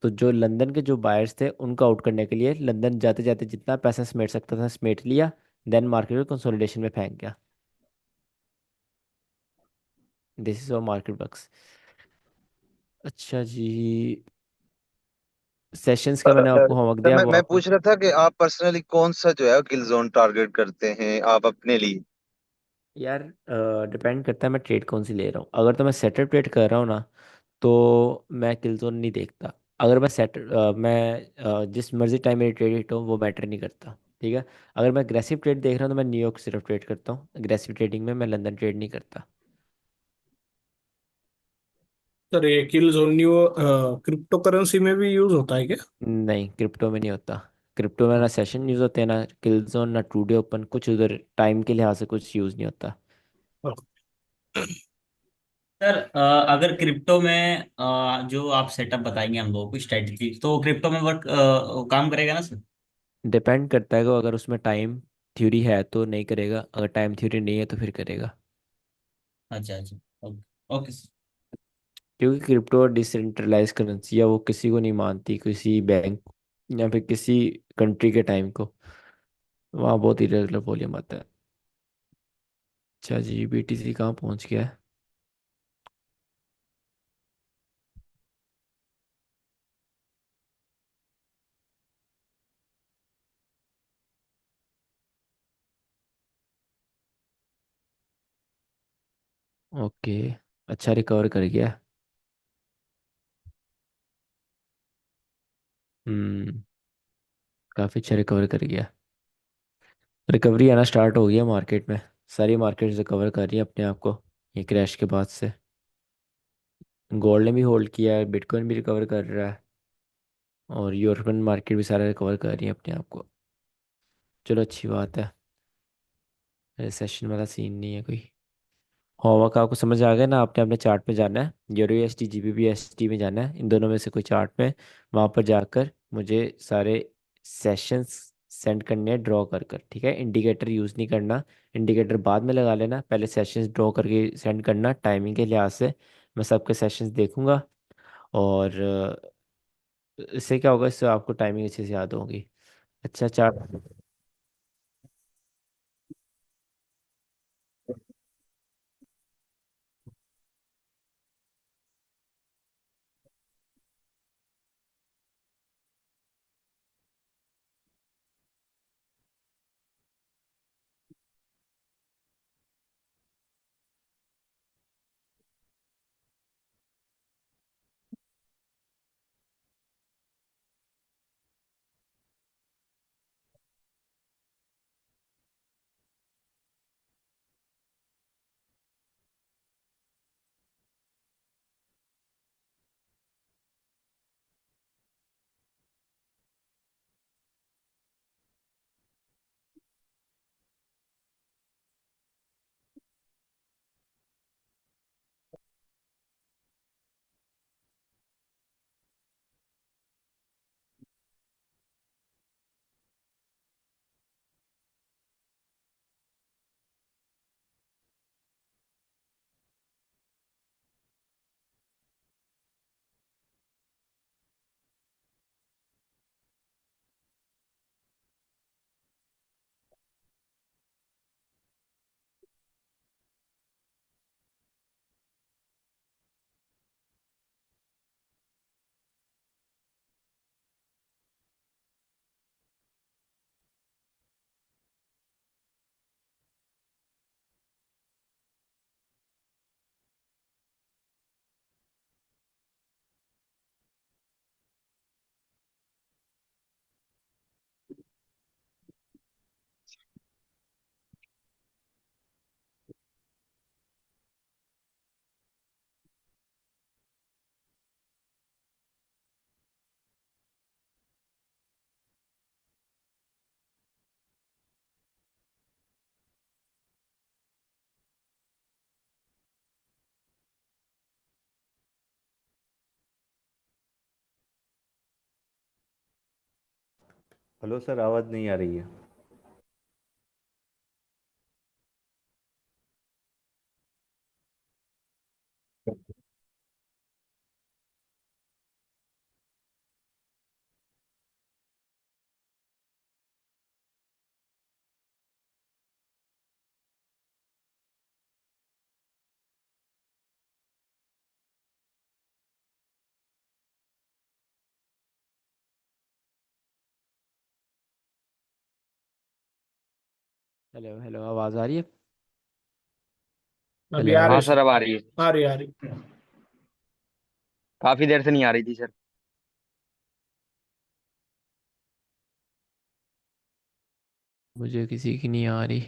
B: तो जो लंदन के जो बायर्स थे उनको आउट करने के लिए लंदन जाते जाते जितना पैसा समेट सकता था समेट लिया। देन मार्केट में कंसोलिडेशन में फेंक गया। दिस इज मार्केट बक्स। अच्छा जी, सेशंस का मैंने आपको होमवर्क
A: सर
B: दिया, वो
A: मैं
B: आप।
A: पूछ रहा था कि आप पर्सनली कौन सा जो है किल जोन टारगेट करते हैं आप अपने लिए।
B: यार डिपेंड करता है मैं ट्रेड कौन सी ले रहा हूँ। अगर तो मैं सेटर ट्रेड कर रहा हूँ ना, तो मैं किल जोन नहीं देखता। अगर मैं जिस मर्जी टाइम मेरी ट्रेड हिट हो वो मैटर नहीं करता, ठीक है। अगर मैं अग्रेसिव ट्रेड देख रहा हूँ तो मैं न्यूयॉर्क सिर्फ ट्रेड करता हूँ अग्रेसिव ट्रेडिंग में, मैं लंदन ट्रेड नहीं करता।
F: सर ये किल जोन न्यू क्रिप्टो करेंसी में भी यूज होता है क्या?
B: नहीं, क्रिप्टो में नहीं होता। क्रिप्टो में ना सेशन यूज़ होते हैं, ना किल जोन, ना टू डे ओपन, कुछ उधर टाइम के लिहाज से कुछ यूज़ नहीं होता।
D: सर अगर क्रिप्टो में जो आप सेटअप बताएंगे हम लोगों को स्ट्रेटजी, तो क्रिप्टो में वर्क काम करेगा ना सर?
B: डिपेंड करता है कि अगर उसमें टाइम थ्योरी है तो नहीं करेगा, अगर टाइम थ्योरी नहीं है तो फिर करेगा।
D: अच्छा अच्छा। ओके। Okay sir.
B: क्योंकि क्रिप्टो डिसेंट्रलाइज करेंसी है, वो किसी को नहीं मानती, किसी बैंक या फिर किसी कंट्री के टाइम को। वहाँ बहुत इरेगुलर वॉल्यूम आता है। अच्छा जी, बीटीसी कहाँ पहुँच गया है? ओके, अच्छा रिकवर कर गया। हम्म, काफ़ी अच्छा रिकवर कर गया। रिकवरी आना स्टार्ट हो गया मार्केट में। सारी मार्केट रिकवर कर रही है अपने आप को ये क्रैश के बाद से। गोल्ड ने भी होल्ड किया है, बिटकॉइन भी रिकवर कर रहा है, और यूरोपियन मार्केट भी सारा रिकवर कर रही है अपने आप को। चलो अच्छी बात है, रिसेशन वाला सीन नहीं है कोई। होमवर्क आपको समझ आ गया ना? आपने अपने चार्ट पे जाना है, यूरो यूएसडी जीबीपी एसटी में जाना है, इन दोनों में से कोई चार्ट में। वहाँ पर जाकर मुझे सारे सेशंस सेंड करने हैं ड्रॉ कर कर, ठीक है। इंडिकेटर यूज़ नहीं करना, इंडिकेटर बाद में लगा लेना, पहले सेशंस ड्रॉ करके सेंड करना टाइमिंग के लिहाज से। मैं सबके सेशंस देखूंगा, और इससे क्या होगा, इससे आपको टाइमिंग अच्छे से याद होगी। अच्छा चार्ट।
G: हेलो सर, आवाज़ नहीं आ रही है।
B: हेलो हेलो, आवाज़ आ रही है?
F: अभी
B: हेलो।
F: आ रही
E: हाँ
F: है
E: सर,
F: सर।
E: अब आ रही है।
F: आ रही आ रही।
E: काफी देर से नहीं आ रही थी सर।
B: मुझे किसी की नहीं आ रही।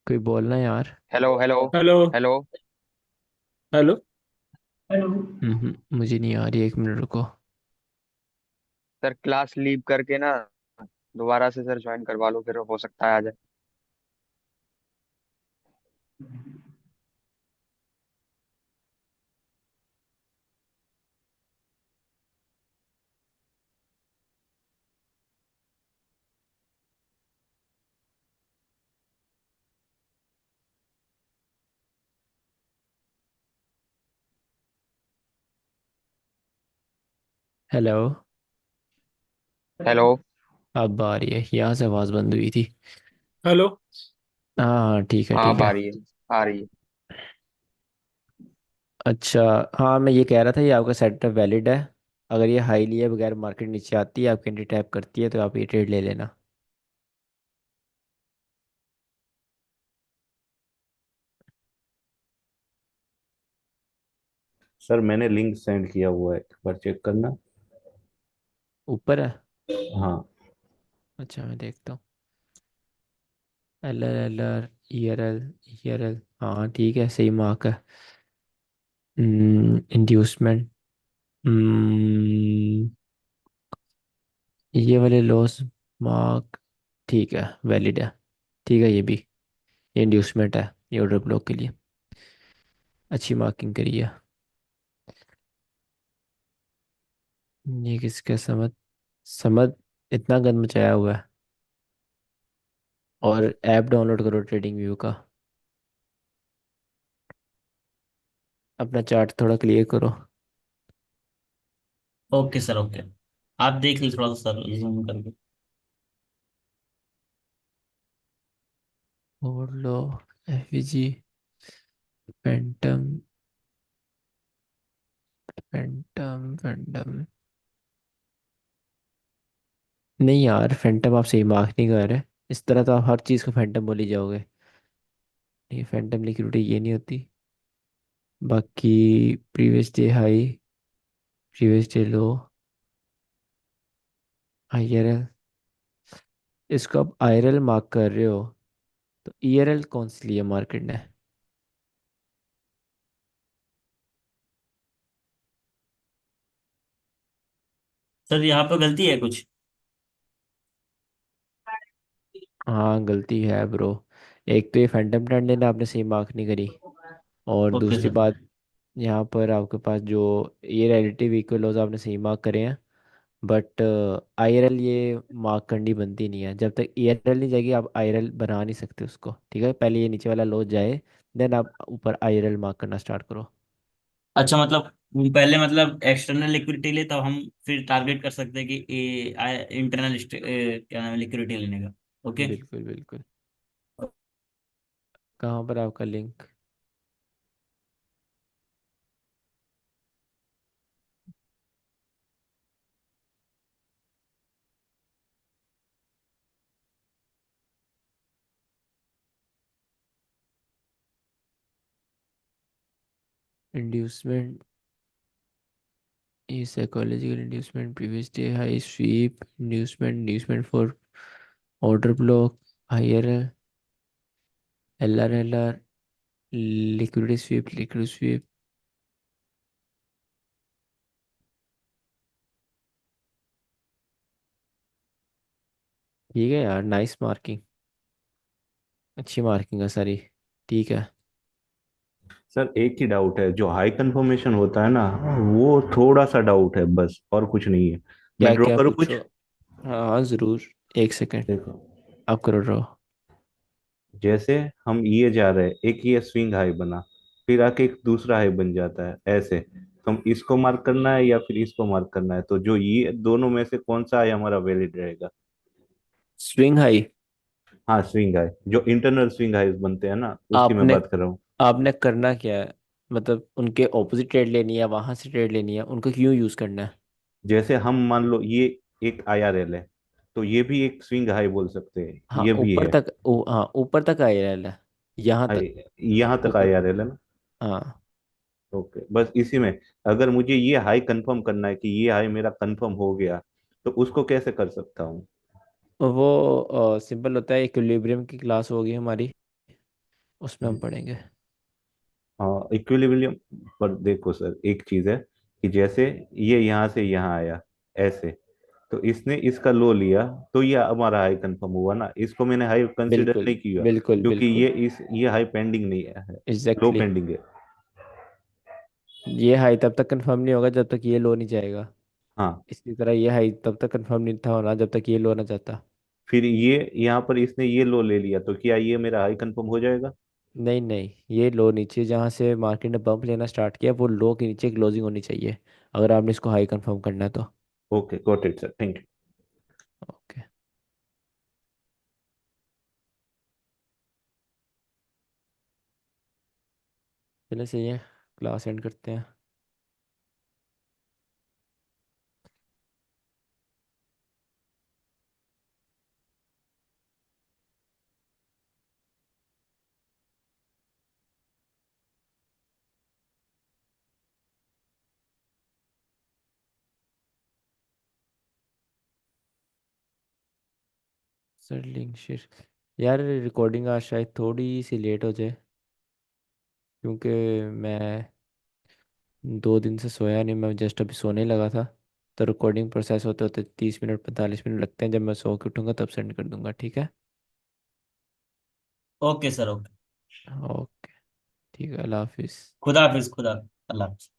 B: कोई बोलना यार।
E: Hello hello.
F: Hello
E: hello.
F: Hello.
C: Hello.
B: मुझे नहीं आ रही, 1 मिनट रुको।
E: सर क्लास लीव करके ना दोबारा से सर ज्वाइन करवा लो, फिर हो सकता है आ जाए।
B: हेलो।
E: हेलो।
B: अब आ रही है, यहाँ से आवाज़ बंद हुई थी।
F: हेलो।
B: हाँ हाँ, ठीक है
E: हाँ
B: ठीक
E: अब
B: है।
E: आ रही है। आ रही है।
B: अच्छा। हाँ, मैं ये कह रहा था, ये आपका सेटअप वैलिड है। अगर ये हाई लिए बगैर मार्केट नीचे आती है, आपकी एंटी टैप करती है, तो आप ये ट्रेड ले लेना।
G: सर मैंने लिंक सेंड किया हुआ है, एक बार चेक करना।
B: ऊपर है।
G: हाँ।
B: अच्छा, मैं देखता हूँ। L R L R, E R L, E R L, हाँ ठीक है, सही मार्क है। इंड्यूसमेंट। ये वाले लॉस मार्क, ठीक है, वैलिड है। ठीक है, ये इंड्यूसमेंट है, ये ऑर्डर ब्लॉक के लिए अच्छी मार्किंग करी है। ये किसका समझ, समझ इतना गंद मचाया हुआ है। और ऐप डाउनलोड करो ट्रेडिंग व्यू का, अपना चार्ट थोड़ा क्लियर करो।
D: Okay sir, okay. आप देख लीजिए थोड़ा सा सर, जूम करके।
B: और लो, एफवीजी, फैंटम, फैंटम फैंटम। नहीं यार, फैंटम आप सही मार्क नहीं कर रहे। इस तरह तो आप हर चीज़ को फैंटम बोली जाओगे। ये फैंटम लिक्विडिटी ये नहीं होती। बाकी previous day high, previous day लो, आईआरएल, इसको आप आईआरएल मार्क कर रहे हो, तो ईआरएल कौन सी लिया मार्केट ने?
D: सर यहाँ पे गलती है कुछ?
B: हाँ, गलती है ब्रो। एक तो ये फैंटम ट्रेंड ने आपने सही मार्क नहीं करी। और
D: ओके
B: दूसरी
D: सर।
B: बात, यहाँ पर आपके पास जो ये रिलेटिव इक्वल लॉज आपने सही मार्क करे हैं। बट आईआरएल ये मार्क करनी बनती नहीं है। जब तक ईआरएल नहीं जाएगी, आप आईआरएल बना नहीं सकते उसको। ठीक है, पहले ये नीचे वाला लॉज जाए, देन आप ऊपर आईआरएल मार्क करना स्टार्ट करो।
D: अच्छा, मतलब पहले मतलब एक्सटर्नल लिक्विडिटी ले, तब हम फिर टारगेट कर सकते हैं कि इंटरनल क्या नाम है लिक्विडिटी लेने का। ओके।
B: बिल्कुल बिल्कुल। कहाँ पर आपका लिंक? इंड्यूसमेंट, ये psychological inducement, previous day high sweep, inducement for order block, higher, L R, liquid sweep. ठीक है यार, नाइस मार्किंग, अच्छी मार्किंग है सारी। ठीक है।
G: सर एक ही डाउट है, जो हाई कंफर्मेशन होता है ना, वो थोड़ा सा डाउट है बस, और कुछ नहीं है। मैं
B: क्या
G: ड्रॉ
B: क्या
G: करूँ
B: पूछो।
G: कुछ?
B: हाँ हाँ, ज़रूर। 1 सेकंड,
G: देखो,
B: आप करो ड्रॉ।
G: जैसे हम ये जा रहे हैं, एक ये स्विंग हाई बना, फिर आके एक दूसरा हाई बन जाता है ऐसे। तो हम इसको मार्क करना है या फिर इसको मार्क करना है? तो जो ये दोनों में से कौन सा हाई हमारा वैलिड रहेगा?
B: Swing high.
G: हाँ, स्विंग हाई, जो इंटरनल स्विंग हाई बनते हैं ना, उसकी मैं
B: आपने
G: बात कर रहा हूँ।
B: आपने करना क्या है? मतलब उनके ऑपोजिट ट्रेड लेनी है, वहां से ट्रेड लेनी है, उनको क्यों यूज़ करना है?
G: जैसे हम मान लो ये एक आईआरएल है, तो ये भी एक स्विंग हाई बोल सकते हैं,
B: हाँ
G: ये भी
B: ऊपर
G: है।
B: तक हाँ ऊपर तक आई है, यहाँ तक।
G: यहाँ तक
B: ऊपर।
G: आया है ना।
B: हाँ
G: ओके, बस इसी में अगर मुझे ये हाई कंफर्म करना है कि ये हाई मेरा कंफर्म हो गया, तो उसको कैसे कर सकता हूँ?
B: वो सिंपल होता है, इक्विलिब्रियम की क्लास होगी हमारी, उसमें हम पढ़ेंगे।
G: हाँ, इक्विलिब्रियम। पर देखो सर, एक चीज है कि जैसे ये यहाँ से यहाँ आया ऐसे, तो इसने इसका लो लिया, तो ये हमारा हाई कंफर्म हुआ ना, इसको मैंने हाई कंसिडर
B: बिल्कुल
G: नहीं किया,
B: बिल्कुल
G: क्योंकि
B: बिल्कुल।
G: ये हाई पेंडिंग नहीं है, लो
B: एग्जैक्टली।
G: पेंडिंग है।
B: ये हाई तब तक कंफर्म नहीं होगा जब तक ये लो नहीं जाएगा।
G: हाँ,
B: इसी तरह ये हाई तब तक कंफर्म नहीं था होना जब तक ये लो ना जाता।
G: फिर ये यहाँ पर इसने ये लो ले लिया, तो क्या ये मेरा हाई कंफर्म हो जाएगा?
B: नहीं नहीं, ये लो नीचे जहाँ से मार्केट ने बम्प लेना स्टार्ट किया वो लो के नीचे क्लोजिंग होनी चाहिए, अगर आपने इसको हाई कंफर्म करना है तो।
G: Okay, got it sir, thank you.
B: Okay. चलिए सही है, क्लास एंड करते हैं। Sir link share. यार रिकॉर्डिंग आज शायद थोड़ी सी लेट हो जाए, क्योंकि मैं 2 दिन से सोया नहीं, मैं जस्ट अभी सोने लगा था। तो रिकॉर्डिंग प्रोसेस होते होते 30 मिनट 45 मिनट लगते हैं, जब मैं सो के उठूंगा तब सेंड कर दूंगा, ठीक है।
D: Okay sir, okay.
B: ओके। ठीक है, अल्लाह हाफिज़।
D: खुदा हाफिज, खुदा। अल्लाह हाफिज।